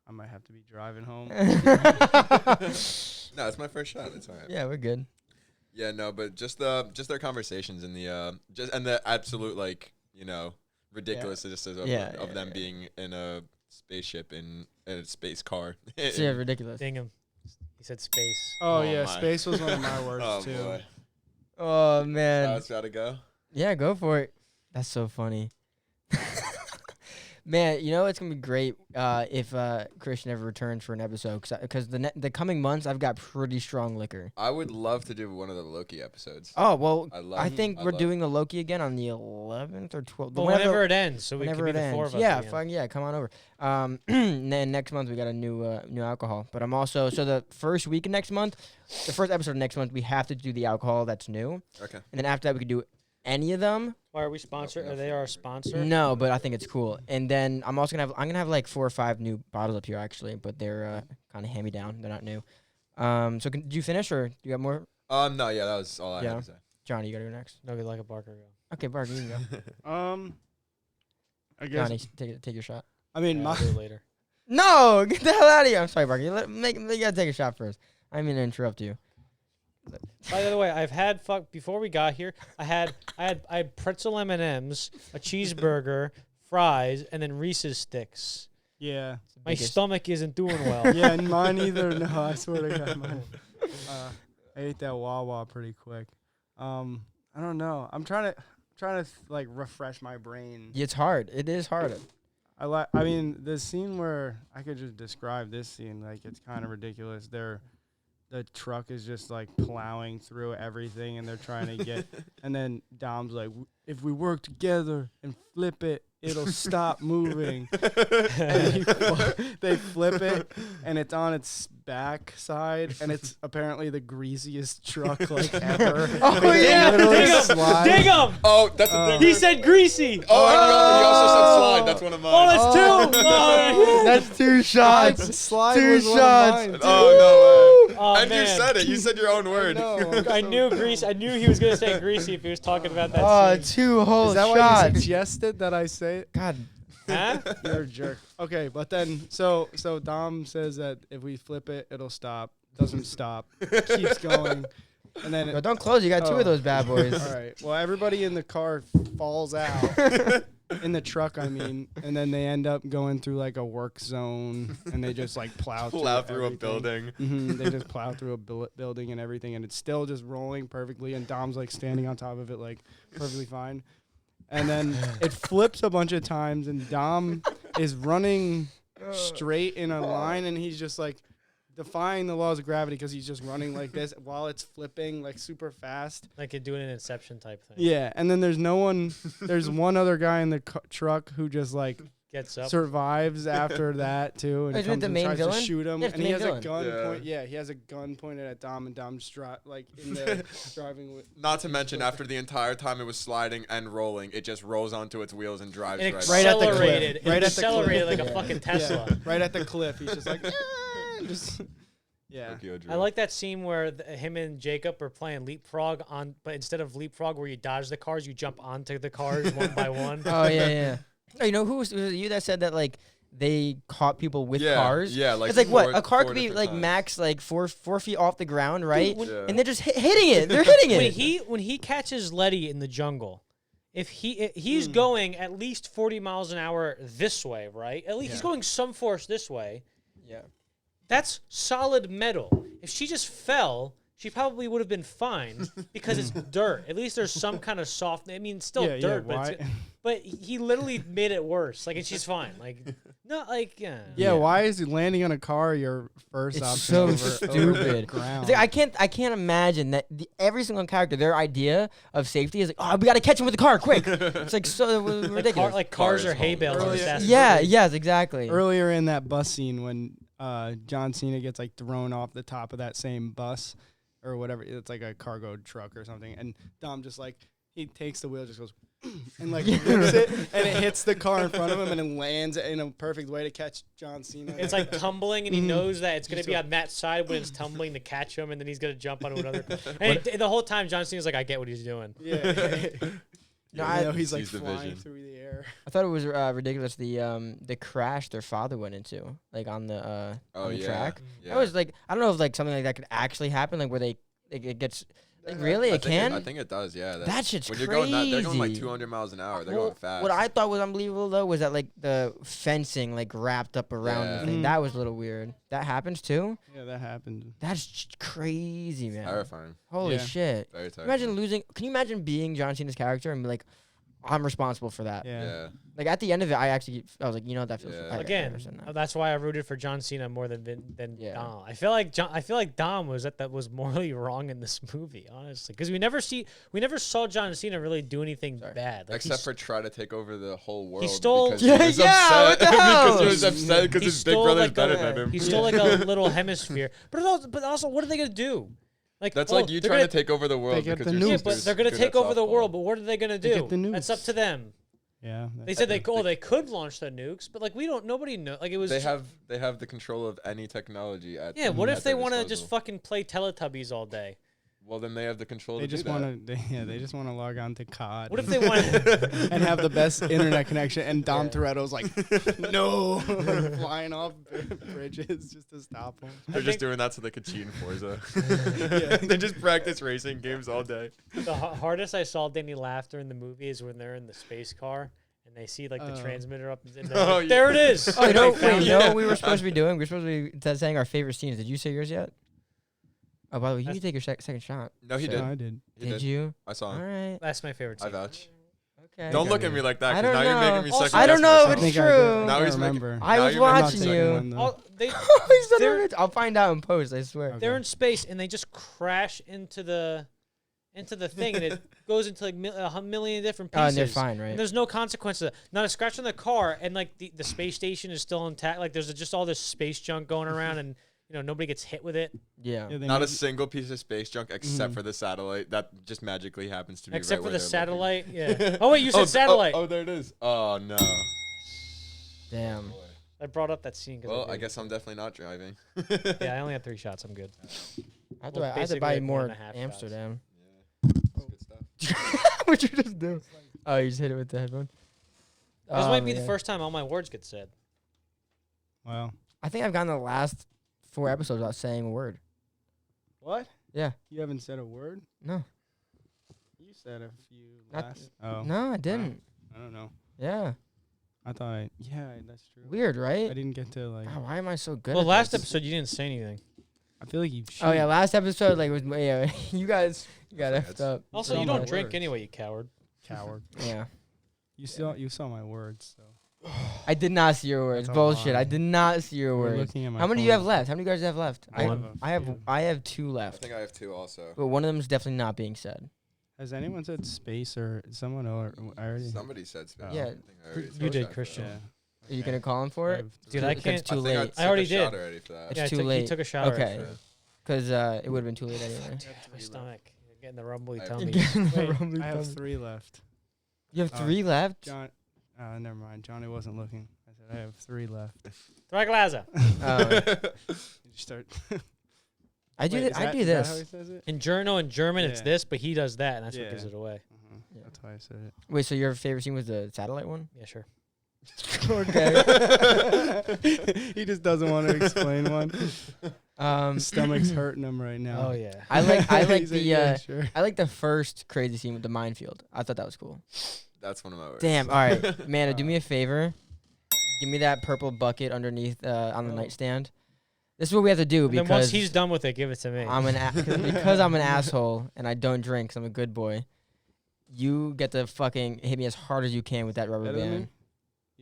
I might have to be driving home. No, it's my first shot. It's all right. Yeah, we're good. Yeah, no, but just their conversations and the absolute ridiculousness of them being in a spaceship in a space car. Yeah, ridiculous. Ding him. He said space. Oh, Oh yeah, my. space was one of my words Oh too. boy, Oh man. that's gotta go. Yeah, go for it. That's so funny. Man, it's gonna be great if Christian ever returns for an episode, because the coming months I've got pretty strong liquor. I would love to do one of the Loki episodes. Oh well, I think we're doing the Loki again on the 11th or 12th. But whenever it ends, so we can whenever be it the four ends. of us. Yeah, again. come on over. And then next month we got a new alcohol. But I'm also the first week of next month, the first episode of next month, we have to do the alcohol that's new. Okay. And then after that we could do any of them. Why are we sponsored? Are they our sponsor? No, but I think it's cool. And then I'm gonna have like 4 or 5 new bottles up here actually, but they're kind of hand me down. They're not new. So did you finish or do you got more? No, yeah, that was all I had to say. Johnny, you gotta go next. No, like a Barker go. Okay, Barker, you can go. I guess. Johnny, take your shot. I mean, Yeah, I'll do it later. No, get the hell out of here! I'm sorry, Barker. You gotta take a shot first. I didn't mean to interrupt you. By the way, I've had before we got here. I had pretzel M&Ms, a cheeseburger, fries, and then Reese's sticks. Yeah. My stomach isn't doing well. Yeah, and mine either. No, I swear to God, mine. I ate that Wawa pretty quick. I don't know. I'm trying to like refresh my brain. It's hard. It is hard. I mean, the scene where I could just describe this scene, like it's kind of ridiculous. The truck is just like plowing through everything, and they're trying to get. And then Dom's like, "If we work together and flip it, it'll stop moving." And they flip it, and it's on its back side, and it's apparently the greasiest truck like ever. Oh yeah, dig him! Oh, that's a dig. He said greasy. Oh, and he also said slide. That's one of mine. Oh, that's two. Oh, that's 2 shots. Slide 2 shots. Oh no way. Oh, and man. you said it. You said your own word. I knew greasy. I knew he was gonna say greasy if he was talking about that. Oh, scene. 2 whole Is that shots. why you suggested that I say it? God. Huh? You're a jerk. Okay, but then so Dom says that if we flip it, it'll stop. Doesn't stop. Keeps going. And then Don't close. You got 2 of those bad boys. All right. Well, everybody in the car falls out. In the truck, I mean, and then they end up going through like a work zone, and they just like plow through a building. They just plow through a building and everything, and it's still just rolling perfectly, and Dom's like standing on top of it like perfectly fine. And then it flips a bunch of times, and Dom is running straight in a line, and he's just like defying the laws of gravity because he's just running like this while it's flipping like super fast. Like you're doing an Inception type thing. Yeah, and then there's one other guy in the truck who just like gets up, survives after that too, and comes and tries to shoot him, and he has a gun point. Yeah, he has a gun pointed at Dom, and Dom's like in the driving with. Not to mention, after the entire time it was sliding and rolling, it just rolls onto its wheels and drives it right at the cliff. Right at the accelerated like a fucking Tesla. Yeah, right at the cliff. He's just like, just. Yeah, I like that scene where him and Jacob are playing leapfrog but instead of leapfrog where you dodge the cars, you jump onto the cars one by one. Oh yeah. Oh, you know was it you that said that like they caught people with cars? Yeah, like it's like what a car could be like max like 4 feet off the ground, right? And they're just hitting it. They're hitting it. When he catches Letty in the jungle, if he's going at least 40 miles an hour this way, right? At least he's going some force this way. Yeah. That's solid metal. If she just fell, she probably would have been fine because it's dirt. At least there's some kind of soft. I mean, still dirt, but he literally made it worse. Like, and she's fine. Like, not like Yeah, why is landing on a car your first option? So over stupid. Ground? It's like, I can't imagine that every single character, their idea of safety is like, oh, we got to catch him with the car, quick. It's like so ridiculous. Like cars are hay bales. Yes, exactly. Earlier in that bus scene when John Cena gets like thrown off the top of that same bus or whatever, it's like a cargo truck or something, and Dom just like he takes the wheel, just goes and like whips it, and it hits the car in front of him, and it lands in a perfect way to catch John Cena. It's like tumbling, and he knows that it's gonna be on that side when it's tumbling to catch him, and then he's gonna jump onto another. And the whole time, John Cena's like, "I get what he's doing." Yeah. No, I know he's like flying through the air. I thought it was ridiculous the crash their father went into, like on the track. Yeah. I was like, I don't know if like something like that could actually happen, like where it gets like really it can. I think it does. Yeah. That shit's when crazy. You're going they're going like 200 miles an hour. They're going fast. What I thought was unbelievable though was that like the fencing like wrapped up around the thing. That was a little weird. That happens too. Yeah, that happened. That's crazy, man. Terrifying. Holy shit. Very terrifying. Can you imagine being John Cena's character and be like, I'm responsible for that. Yeah. Like at the end of it, I was like, you know, that feels again. That's why I rooted for John Cena more than Dom. I feel like Dom was morally wrong in this movie, honestly, because we never saw John Cena really do anything bad, like, except for try to take over the whole world. He stole. What the hell? Because he was upset because his big brother's better than him. He stole like a little hemisphere, but also, what are they gonna do? Like, that's like you trying to take over the world because you're yeah, but they're gonna take over the world. But what are they gonna do? That's up to them. Yeah, they said they could launch the nukes, but like nobody know. Like it was. They have the control of any technology at. Yeah, what if they want to just fucking play Teletubbies all day? Well, then they have the control. They just want to. They just want to log on to COD. What if they want and have the best internet connection? And Dom Toretto's like, no, flying off bridges just to stop them. They're just doing that so they could cheat in Forza. They just practice racing games all day. The hardest I saw Danny laugh during the movie is when they're in the space car and they see like the transmitter up, and there it is. Oh, you know what we were supposed to be doing? We were supposed to be saying our favorite scenes. Did you say yours yet? Oh, by the way, you can take your second shot. No, he did. I did. Did you? I saw him. All right. That's my favorite scene. I vouch. Okay. Don't look at me like that. I 'Cause don't now you're know. making me Also, second I don't guess know if myself. it's true. Now I he's making- remember. I was you're making me watching second you. one, though. I'll find out in post. I swear. They're in space and they just crash into the thing, and it goes into like a million different pieces. And they're fine, right? And there's no consequences. Not a scratch on the car, and like the space station is still intact. Like there's just all this space junk going around, and nobody gets hit with it. Yeah. Not a single piece of space junk except for the satellite that just magically happens to be Except right for where the they're satellite. looking. Yeah. Oh wait, you said satellite. Oh, there it is. Oh no. Damn. I brought up that scene. Well, I guess I'm definitely not driving. Yeah, I only had 3 shots. I'm good. I had to buy more Amsterdam. That's good stuff. What'd you just do? Oh, you just hit it with the headphone. This might be the first time all my words get said. Wow. I think I've gotten the last 4 episodes without saying a word. What? Yeah. You haven't said a word? No. You said a few last. No, I didn't. I don't know. Yeah. I thought yeah, that's true. Weird, right? I didn't get to like. Oh, why am I so good? Well, at last this? episode you didn't say anything. I feel like you. Oh yeah, last episode like was you guys got effed up. Also, you don't drink anyway, you coward. Coward. Yeah. You saw my words, so. I did not see your words. That's a Bullshit. lie. I did not see your We're words. looking at my How many do you have phone. left? How many guys do you have left? One. I have 2 I left. think I have 2 also. But one of them is definitely not being said. Has anyone said space or someone or I already? Somebody said space. Yeah. I think I already You said did, that. Christian. Are you gonna call him for it? Dude, I Because can't. it's too I think late. I already took a shot did. already for that. It's Yeah, too He late. took a shower. Okay. Because it would have been too late anyway. My stomach. Getting the rumbly I- tummy. I have 3 left. You have 3 left? John, never mind. Johnny wasn't looking. I said I have 3 left. Draglaza. You start. I do. Wait, I do is that this. how he says it? In German, it's Yeah. this, but he does that, and that's what Yeah. gives it away. Yeah. That's why I said it. Wait, so your favorite scene was the satellite one? Yeah, sure. Okay. He just doesn't want to explain one. His stomach's hurting him right now. Oh yeah. I like He's the like, yeah, sure. I like the first crazy scene with the minefield. I thought that was cool. That's one of my words. Damn. All right, Amanda, do me a favor. Give me that purple bucket underneath on the nightstand. This is what we have to do And then because once he's done with it, give it to me. I'm because I'm an asshole and I don't drink because I'm a good boy. You get to fucking hit me as hard as you can with that rubber Better than band. me?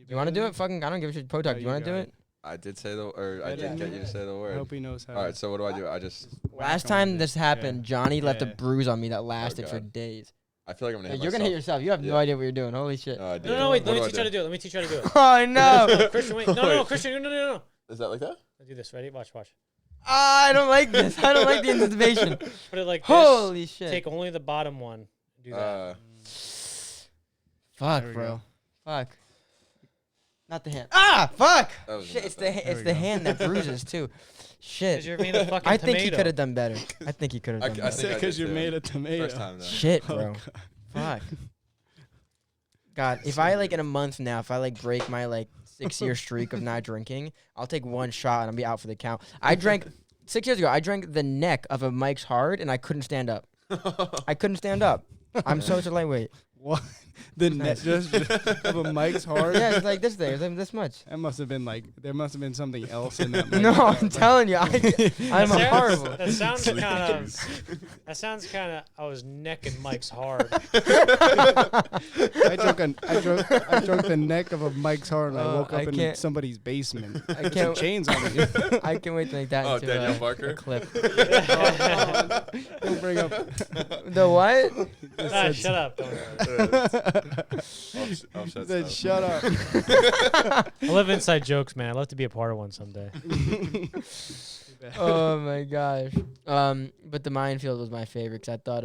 You want to do it? Fucking, I don't give a shit. Potug, No, do you you want to do got it? I did say I Better did than get me? you to say the I word. hope he knows how. All right, so what do I do? I just. Last whack him time with this it. happened, Yeah. Johnny left a Yeah. bruise on me that lasted for God. days. I feel like I'm gonna. Hit You're gonna hit myself. yourself. You have no Yeah. idea what you're doing. Holy shit. No idea. No, wait. What Let me do I teach you how to do it. Let me teach you how to do it. Oh no! Christian, wait. No, Christian, no. Is that like that? I'll do this. Ready? Watch. I don't like this. I don't like the anticipation. Put it like this. Holy shit! Take only the bottom one. Do that. Fuck, There we bro. go. Fuck. Not the hand. Ah, fuck. That was Shit, it's the enough. it's we the go. hand that bruises too. Shit. 'Cause you're made of fucking I think he tomato. could have done better. I think he could have I done think better. I Because did you're too. made of tomato. First time though. Shit, Oh, bro. God. Fuck. God, if I like in a month now, if I like break my like 6-year streak of not drinking, I'll take 1 shot and I'll be out for the count. I drank 6 years ago. I drank the neck of a Mike's Hard and I couldn't stand up. I couldn't stand up. I'm such a lightweight. What? The net just of a Mike's Hard? Yeah, it's like this thing. It's like this much. That must have been like, there must have been something else in that. No, I'm telling you, I'm That horrible. That sounds kind of. That sounds kind of. I was necking Mike's hard. I drunk the neck of a Mike's Hard and I woke I up in can't- somebody's basement. I Some can't. chains on me. I can't wait to make that Oh, into Daniel a Barker? clip. Don't bring up. The what? Ah, shut up. Don't worry. I'll shut Said, stuff. shut up. I love inside jokes, man. I'd love to be a part of one someday. Oh my gosh. But the minefield was my favorite because I thought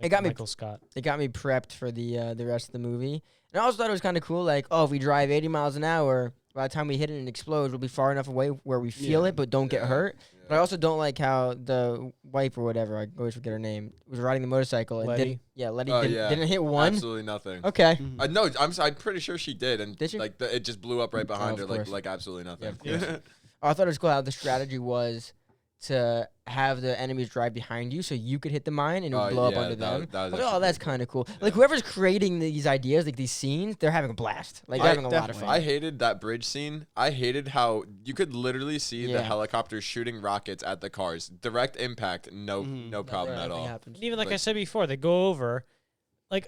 It got me- Michael Scott. it got me prepped for the rest of the movie. And I also thought it was kind of cool. Like, oh, if we drive 80 miles an hour, by the time we hit it and explodes, we'll be far enough away where we feel Yeah. it but don't get Yeah. hurt. But I also don't like how the wife or whatever, I always forget her name, was riding the motorcycle and Letty? Letty Oh, yeah. didn't hit one. Absolutely nothing. Okay. No, I'm pretty sure she did, and Did she? like it just blew up right behind of her, course. like absolutely nothing. I thought it was cool how the strategy was to have the enemies drive behind you so you could hit the mine and it would blow up under them. That's kind of cool. Yeah. Like whoever's creating these ideas, like these scenes, they're having a blast. Like they're having a lot of fun. I hated that bridge scene. I hated how you could literally see the helicopters shooting rockets at the cars. Direct impact, no problem at all. And even like I said before, they go over. Like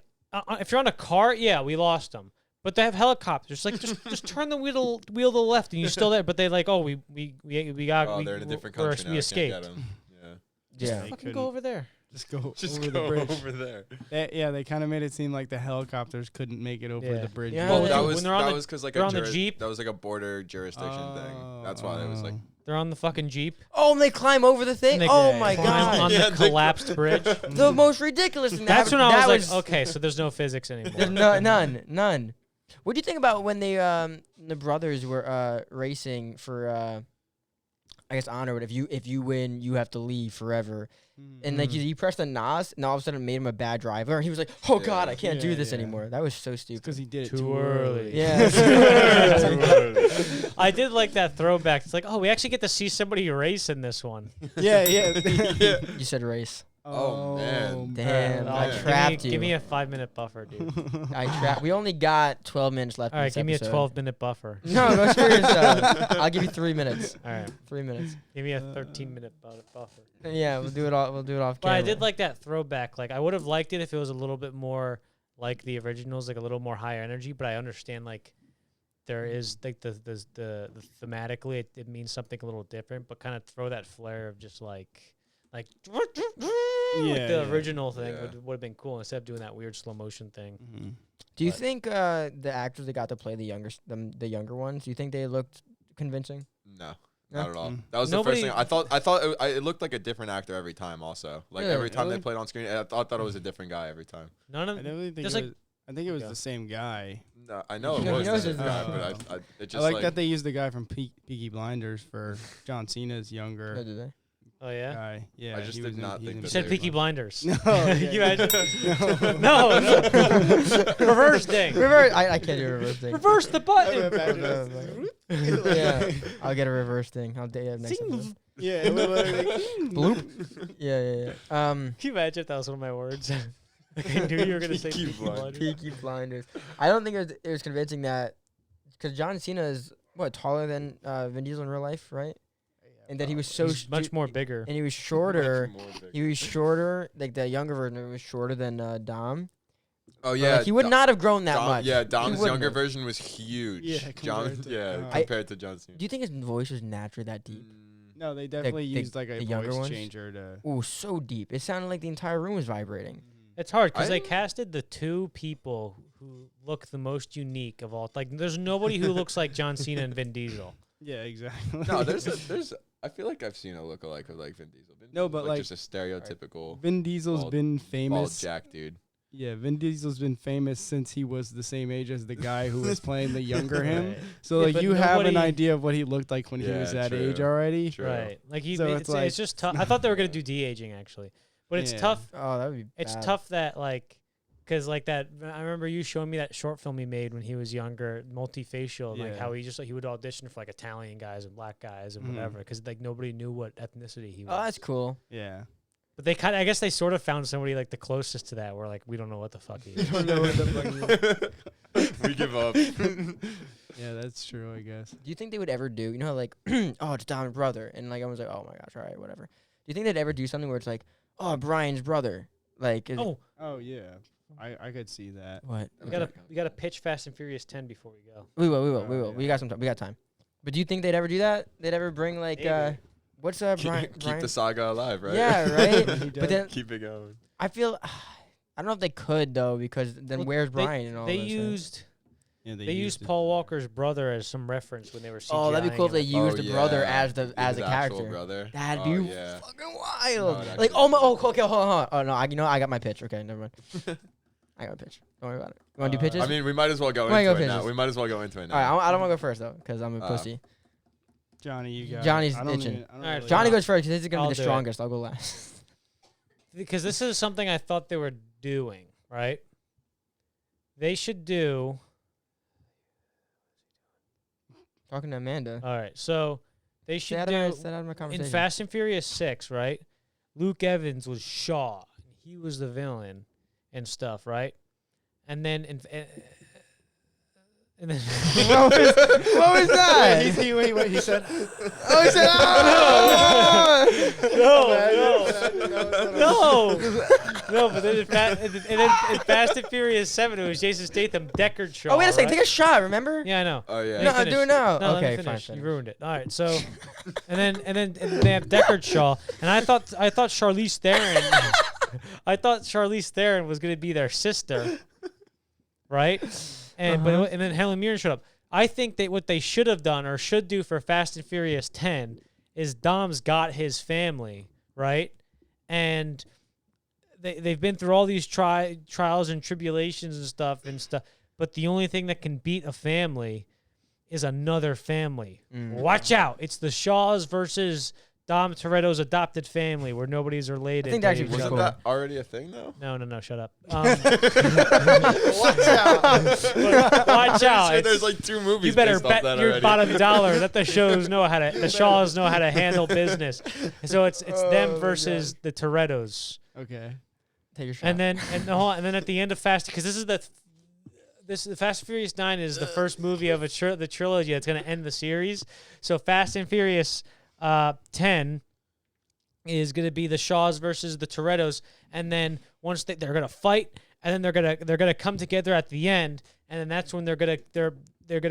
if you're on a car, yeah, we lost them. But they have helicopters. Like just turn the wheel to the left, and you're still there. But they like, oh, we got. Oh, they're in a different country now. We escaped. Yeah. Just fucking go over there. Just go over there. They kind of made it seem like the helicopters couldn't make it over the bridge. Yeah, that was because like a Jeep. That was like a border jurisdiction thing. That's why it was like. They're on the fucking Jeep. Oh, and they climb over the thing. Oh my god! On the collapsed bridge. The most ridiculous thing. That's when I was like, okay, so there's no physics anymore. There's none. What do you think about when they the brothers were racing for I guess honor? But if you win, you have to leave forever. And like he pressed the NOS, and all of a sudden it made him a bad driver. And he was like, "Oh God, I can't do this anymore." That was so stupid. Because he did it too early. Yeah. I did like that throwback. It's like, oh, we actually get to see somebody race in this one. Yeah. You said race. Oh man! Damn, I trapped you. Give me a 5-minute buffer, dude. We only got 12 minutes left. All right, give me a 12-minute buffer. No, go screw yourself. I'll give you 3 minutes. All right, 3 minutes. Give me a 13-minute buffer. Yeah, we'll do it off camera. But I did like that throwback. Like I would have liked it if it was a little bit more like the originals, like a little more higher energy. But I understand like there is like the thematically it means something a little different. But kind of throw that flair of just like the original thing would have been cool instead of doing that weird slow motion thing. Mm-hmm. Do you think the actors that got to play the younger ones, do you think they looked convincing? No, not at all. That was the first thing I thought. It looked like a different actor every time. Also, like every time they played on screen, I thought it was a different guy every time. None of. I think it was the same guy. No, I know it was the same guy, but it just I like that they used the guy from Peaky Blinders for John Cena's younger. Oh, did they? Oh yeah. Guy. Yeah. I just did not think. You said Peaky Blinders. No. You imagine? No. Reverse ding. Reverse. I can't do a reverse ding. Reverse the button. Yeah. I'll get a reverse thing. I'll do it next episode. Yeah. Bloop. Yeah. Can you imagine if that was one of my words? Like I knew you were gonna say Peaky Blinders. Peaky Blinders. I don't think it was convincing that because John Cena is taller than Vin Diesel in real life, right? And that he was much more bigger. And he was shorter. He was shorter. Like the younger version was shorter than Dom. Oh yeah, like, he would not have grown that much. Yeah, Dom's younger version was huge. Yeah, compared to John Cena. Do you think his voice was naturally that deep? No, they definitely used like a voice changer to. Oh, so deep! It sounded like the entire room was vibrating. It's hard because they casted the two people who look the most unique of all. Like, there's nobody who looks like John Cena and Vin Diesel. Yeah, exactly. No, there's. I feel like I've seen a lookalike of like Vin Diesel. No, but like just a stereotypical. Vin Diesel's been famous. Bald Jack dude. Yeah, Vin Diesel's been famous since he was the same age as the guy who was playing the younger him. So like you have an idea of what he looked like when he was that age already. True. Right. Like it's just tough. I thought they were gonna do de-aging actually, but it's tough. Oh, that would be. It's tough that like. Because like that, I remember you showing me that short film he made when he was younger, multifacial, like how he would audition for like Italian guys and black guys and whatever. Because like nobody knew what ethnicity he was. Oh, that's cool. Yeah. But they I guess they sort of found somebody like the closest to that. Where like we don't know what the fuck he is. We don't know what the fuck he is. We give up. Yeah, that's true. I guess. Do you think they would ever do? You know, like oh, it's Dom's brother, and like I was like, oh my gosh, all right, whatever. Do you think they'd ever do something where it's like, oh, Brian's brother, like? Oh yeah. I could see that. What? We gotta pitch Fast and Furious 10 before we go. We will. We got some time. We got time. But do you think they'd ever do that? They'd ever bring like what's Brian? Keep the saga alive, right? Yeah, right. But then keep it going. I feel I don't know if they could though because then where's Brian and all that? They used Paul Walker's brother as some reference when they were CGIing. Oh, that'd be cool if they used the brother as the character. Brother. That'd be fucking wild. No, like okay, hold on. Oh no, I got my pitch. Okay, never mind. I got a pitch. Don't worry about it. You want to do pitches? I mean, we might as well go into it now. We might as well go into it now. All right, I don't want to go first, though, because I'm a pussy. Johnny, you got Johnny's itching. Johnny goes first, because this is going to be the strongest. I'll go last. Because this is something I thought they were doing, right? They should do... Talking to Amanda. All right, so They should Stay out of my in conversation. Fast and Furious 6, right? Luke Evans was Shaw. He was the villain and stuff, right? And then and then what was that? Wait, he said. Oh, he said, no. But then in Fast and Furious 7, it was Jason Statham, Deckard Shaw. Oh, wait a second. Right? Take a shot, remember? Yeah, I know. Oh, yeah. No, do it now. No, okay, fine. fine. You ruined it. All right, so, and then they have Deckard Shaw, and I thought Charlize Theron, Charlize Theron was gonna be their sister, right? And and then Helen Mirren showed up. I think that what they should have done or should do for Fast and Furious 10 is Dom's got his family, right? And they've been through all these trials and tribulations and stuff, but the only thing that can beat a family is another family. Watch out. It's the Shaws versus Dom Toretto's adopted family where nobody's related. I think that actually wasn't that already a thing though? No, shut up. Watch out. Watch out. Sure there's like 2 movies. You better based off bet that your already. bottom dollar that the Shaws know how to handle business. So it's them versus the Torettos. Okay. Take your shot. And then at the end of Fast, because the Fast and Furious 9 is the first movie of the trilogy that's going to end the series. So Fast and Furious 10 is going to be the Shaws versus the Torettos, and then once they're going to fight, and then they're gonna come together at the end, and then that's when they're gonna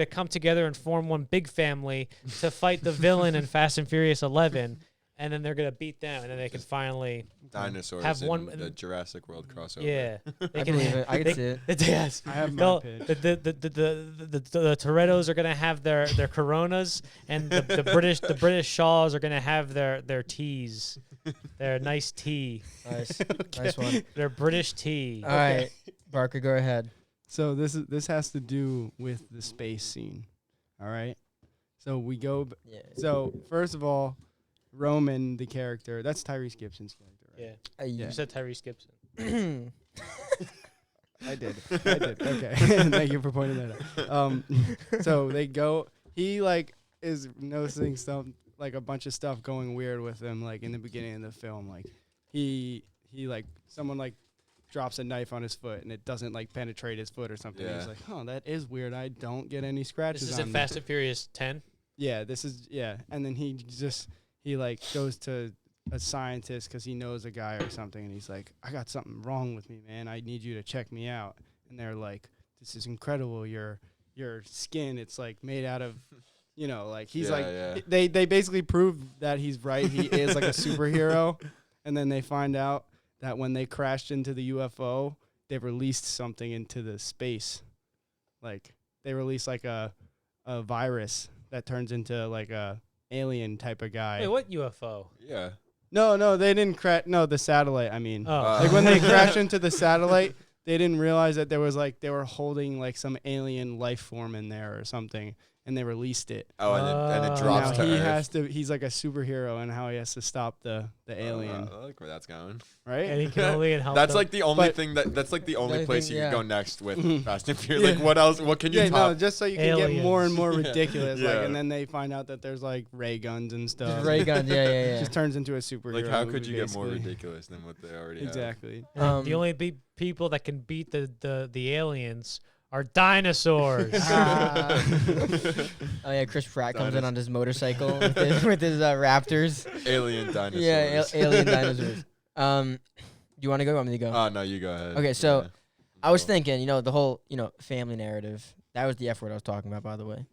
come together and form one big family to fight the villain in Fast and Furious 11. And then they're gonna beat them, and then they can finally dinosaurs have in one the Jurassic World crossover. Yeah, I believe it. I can see it. Yes, I have my pitch. the Torettos are gonna have their Coronas, and the British Shaws are gonna have their teas, their nice tea. Nice one. Their British tea. All right, Barker, go ahead. So this has to do with the space scene. All right. So we go. Yeah. So first of all, Roman, the character, that's Tyrese Gibson's character, right? Yeah. You said Tyrese Gibson. I did. Okay. Thank you for pointing that out. So they go. He is noticing stuff, a bunch of stuff going weird with him, in the beginning of the film. Someone drops a knife on his foot and it doesn't penetrate his foot or something. Yeah. He's like, oh, that is weird. I don't get any scratches. This is on in me. Fast and Furious 10. Yeah, and then he goes to a scientist because he knows a guy or something, and he's like, I got something wrong with me, man. I need you to check me out. And they're like, this is incredible. Your skin, it's made out of, he's they basically prove that he's right. He is a superhero. And then they find out that when they crashed into the UFO, they released something into the space. They released a virus that turns into a alien type of guy. Wait, what UFO? Yeah. No, they didn't crash. No, the satellite. I mean, Oh. when they crashed into the satellite, they didn't realize that there was they were holding some alien life form in there or something, and they released it. Oh, and it And drops now to he Earth. has to. He's like a superhero, and how he has to stop the alien, I like where that's going. right? And he can only help That's them. the only But- thing that's the only only place thing, you yeah. can go next with Fast and Furious. Yeah. What else? What can you Yeah, top? no, just so you can get more and more Yeah. ridiculous. Yeah. And then they find out that there's ray guns and stuff. Just ray guns, yeah. Just turns into a superhero. How could movie, you get more basically. ridiculous than what they already have? Exactly. The only people that can beat the aliens are dinosaurs. Oh yeah, Chris Pratt comes in on his motorcycle with his Raptors. Alien dinosaurs. Yeah, alien dinosaurs. Do you want to go? Or want me to go? Oh no, you go ahead. Okay, so Yeah. I was thinking, the whole, family narrative. That was the F word I was talking about, by the way.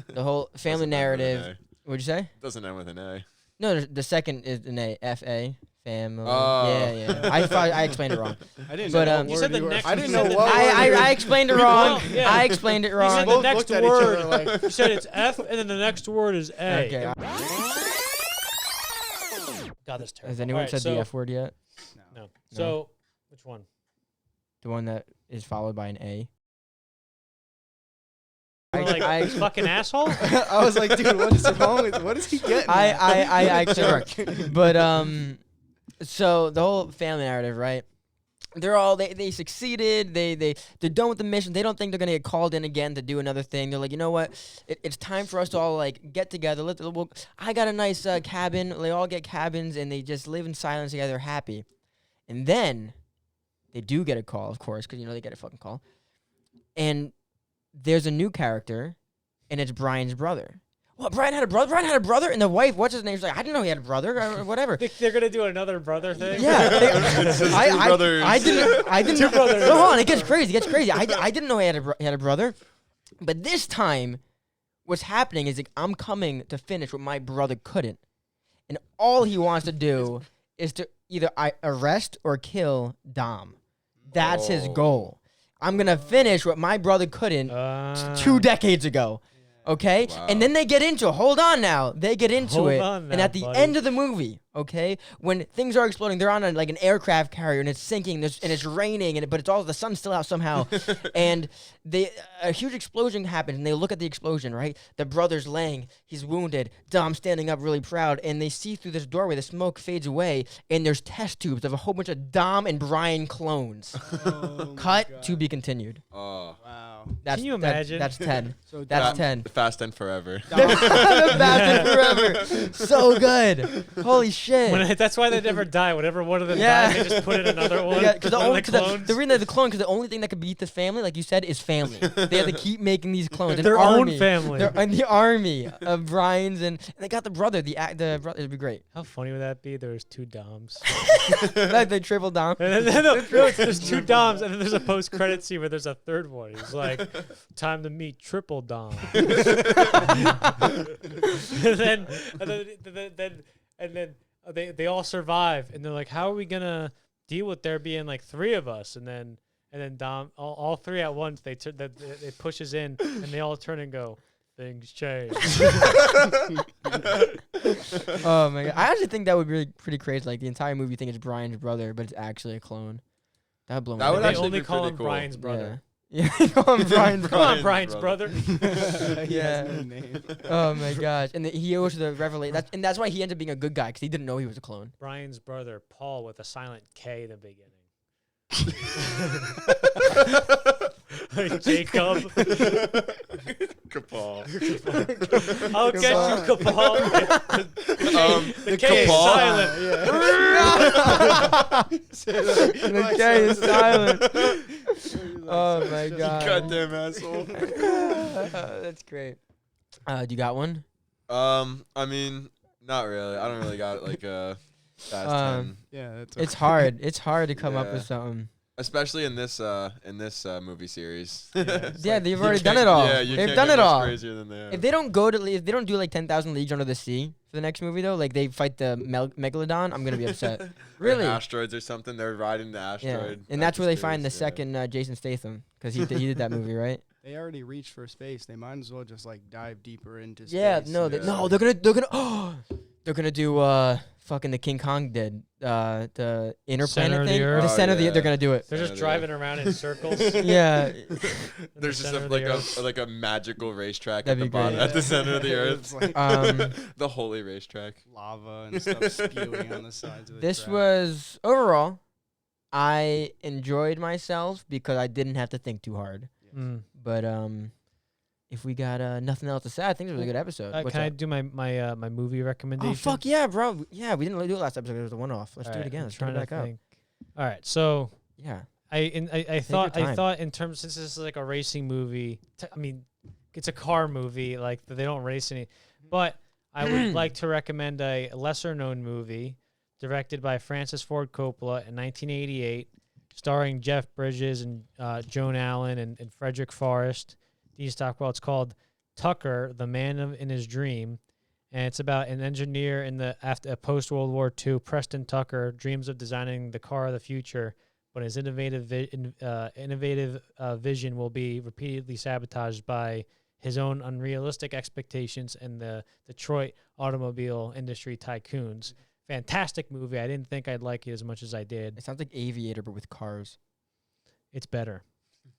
The whole family Doesn't end with an narrative. What'd you say? Doesn't end with an A. No, the second is an A. F-A. Family. Oh. Yeah. I explained it wrong. I didn't But, know. um, What You said word the were- next. I didn't you know said the what. next- word I explained it wrong. Yeah. I explained it You wrong. said the both next looked at each other word. You said it's F, and then the next word is A. Okay. God, that's terrible. Has anyone Alright, said so, the F word yet? No. So, which one? The one that is followed by an A. Like fucking asshole. I was like, dude, what is wrong with? What is he getting? I actually work. But so the whole family narrative, right? they succeeded. They're done with the mission. They don't think they're gonna get called in again to do another thing. They're like, you know what? It's time for us to all like get together. I got a nice cabin. They all get cabins and they just live in silence together, happy. And then they do get a call, of course, because they get a fucking call. And there's a new character, and it's Brian's brother. What? Brian had a brother? Brian had a brother? And the wife, what's his name? She's like, I didn't know he had a brother or whatever. They're going to do another brother thing? Yeah. I didn't Two brothers. No, hold on. It gets crazy. I didn't know he had a brother. But this time, what's happening is like, I'm coming to finish what my brother couldn't. And all he wants to do is to either arrest or kill Dom. That's his goal. I'm going to finish what my brother couldn't 2 decades ago. Okay? Wow. And then they get into it. Hold on now. They get into it. And at the end of the movie, okay, when things are exploding, they're on an aircraft carrier and it's sinking and it's raining, but the sun's still out somehow. And a huge explosion happens and they look at the explosion, right? The brother's laying. He's wounded. Dom's standing up really proud. And they see through this doorway, the smoke fades away, and there's test tubes of a whole bunch of Dom and Brian clones. Cut to be continued. Oh. Wow. Can you imagine? That's 10. So that's 10. Fast and Forever. Fast and Forever. So good. Holy shit. That's why they never die. Whenever one of them dies, they just put in another one. Yeah, because the reason they're the clone, because the only thing that could beat the family, like you said, is family. They have to keep making these clones. Their own family. They're in the army of Brian's, and they got the brother. The brother. It'd be great. How funny would that be? There's 2 Doms. Like the triple Dom. There's 2 Doms, and then there's a post-credit scene where there's a third one. He's like, time to meet triple Dom. and then they all survive, and they're like, how are we gonna deal with there being like 3 of us? And then Dom, all 3 at once, they pushes in, and they all turn and go, things change. Oh my god! I actually think that would be pretty crazy. Like the entire movie, you think it's Brian's brother, but it's actually a clone. That would blow my mind. They only call him Brian's brother. Yeah, call him Brian's brother. Come on, Brian's brother. Yeah. Oh my gosh! And he goes to the revelation, and that's why he ended up being a good guy, because he didn't know he was a clone. Brian's brother, Paul, with a silent K in the beginning. Like Jacob. Kapal. I'll get you, Kapal. The K is silent. The K is silent. Oh my god. Goddamn asshole. That's great. Do you got one? I mean, not really. I don't really got like a fast 10. Yeah, that's it's hard. It's hard to come up with something. Especially in this movie series. Yeah, they've already done it all. Yeah, they've done it all. Crazier than they are. If they don't do like 10,000 Leagues Under the Sea for the next movie though, like they fight the Megalodon, I'm gonna be upset. Really? Asteroids or something. They're riding the asteroid. Yeah. And that's where they find the second Jason Statham, because he did that movie, right? They already reached for space. They might as well just like dive deeper into space. Yeah, they're gonna do fucking the King Kong did the inner planet thing. The center of the earth. They're gonna do it. They're just driving around in circles. Yeah. There's just like a magical racetrack at the bottom, at the center of the earth. Like the holy racetrack. Lava and stuff spewing on the sides of the This track. was overall, I enjoyed myself because I didn't have to think too hard. But if we got nothing else to say, I think it was a good episode. Can I do my movie recommendation? Oh fuck yeah, bro! Yeah, we didn't do it last episode. It was a one-off. Let's do it again. Let's try it back up. All right, so yeah, I thought in terms, since this is like a racing movie, I mean, it's a car movie. Like they don't race any, but I would like to recommend a lesser-known movie directed by Francis Ford Coppola in 1988, starring Jeff Bridges and Joan Allen and Frederick Forrest. D. Stockwell. It's called Tucker, the Man in His Dream, and it's about an engineer in the after post World War II. Preston Tucker dreams of designing the car of the future, but his innovative vision will be repeatedly sabotaged by his own unrealistic expectations and the Detroit automobile industry tycoons. Fantastic movie. I didn't think I'd like it as much as I did. It sounds like Aviator, but with cars. It's better.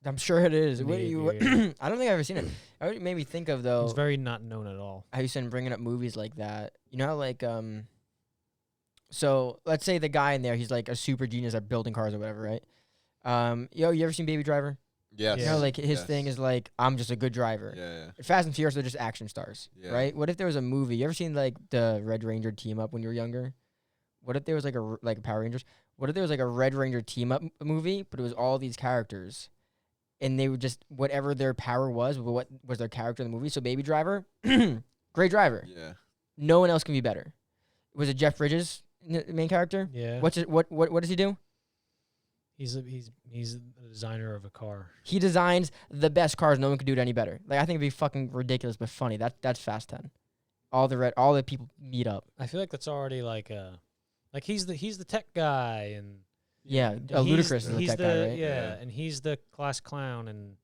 I'm sure it is. I don't think I've ever seen it. It made me think of, though. It's very not known at all. How you said bringing up movies like that. You know how, like, So let's say the guy in there, he's like a super genius at building cars or whatever, right? You ever seen Baby Driver? Yes. You know, like his thing is like, I'm just a good driver. Yeah. Fast and Furious are just action stars, right? What if there was a movie? You ever seen like the Red Ranger team up when you were younger? What if there was like a Power Rangers? What if there was like a Red Ranger team up movie, but it was all these characters, and they would just whatever their power was, what was their character in the movie? So Baby Driver, great driver. Yeah. No one else can be better. Was it Jeff Bridges, the main character? Yeah. What does he do? He's a designer of a car. He designs the best cars. No one could do it any better. Like, I think it'd be fucking ridiculous, but funny. That's Fast 10. All the people meet up. I feel like that's already like he's the tech guy and Ludacris is the tech guy, right? Yeah, and he's the class clown, and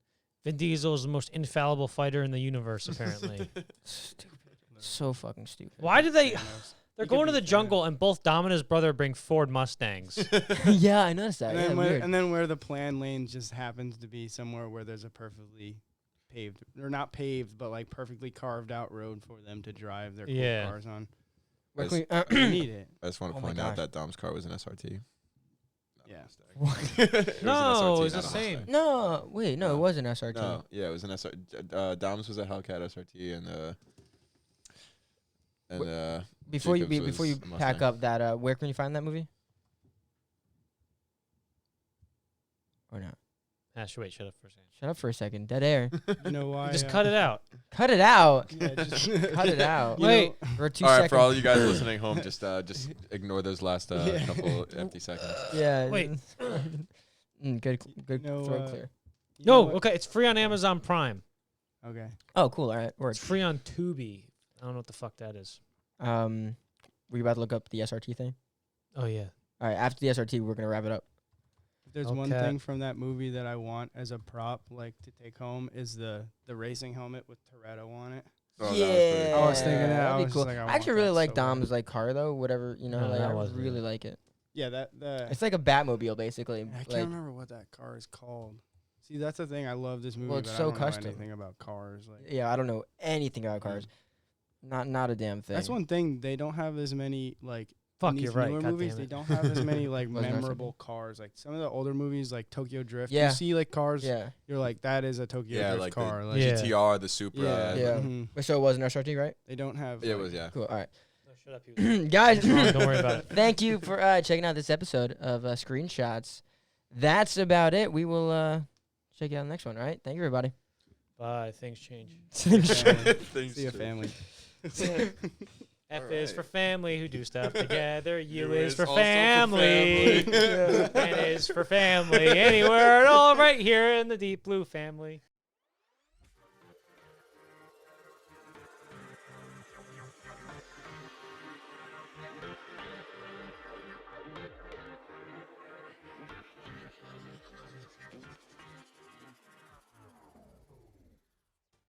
Vin Diesel is the most infallible fighter in the universe apparently. Stupid. So fucking stupid. Why did they? They're going to the jungle, and both Dom and his brother bring Ford Mustangs. Yeah, I noticed that. And then where the planned lane just happens to be somewhere where there's a perfectly paved, or not paved, but like perfectly carved out road for them to drive their cool cars on. We need it. I just want to point out that Dom's car was an SRT. Yeah. No, it's the same. No, wait, no, it was an SRT. No, yeah, it was an SRT. Dom's was a Hellcat SRT, and before you Jacob's pack up that, where can you find that movie? Or not? Wait, shut up for a second. Shut up for a second. Dead air. You know why? Just cut it out. Cut it out. Yeah, just cut it out. Wait. For 2 all seconds. right, for all you guys listening home, just ignore those last couple empty seconds. Yeah. Wait. Good No, throat clear. No, okay, it's free on Amazon Prime. Okay. Oh, cool. All right. It's free on Tubi. I don't know what the fuck that is. Were you about to look up the SRT thing? Oh yeah. All right. After the SRT, we're gonna wrap it up. If there's one thing from that movie that I want as a prop, like to take home, is the racing helmet with Toretto on it. Oh, yeah, I was thinking that. that'd be cool. Like, I actually really like Dom's like car though. Whatever I really like it. Yeah, it's like a Batmobile basically. I can't remember what that car is called. See, that's the thing. I love this movie, well, it's but so I don't custom. know anything about cars. Like, yeah, I don't know anything about cars. Not a damn thing. That's one thing. They don't have as many like. Fuck, in these you're right. newer God movies, damn they it. don't have as many like memorable cars. Like some of the older movies, like Tokyo Drift. Yeah. You see like cars. Yeah. You're like, that is a Tokyo Drift like car. the Like, GTR, the Supra. Yeah. So it was an SRT, right? They don't have. Yeah, it was. Yeah. Cool. All right. No, shut up, you. Guys, Don't worry about it. Thank you for checking out this episode of Screenshots. That's about it. We will check you out on the next one. All right. Thank you, everybody. Bye. Things change. See your family. F is for family who do stuff together. U is for family. N is for family. Anywhere at all right here in the Deep Blue family.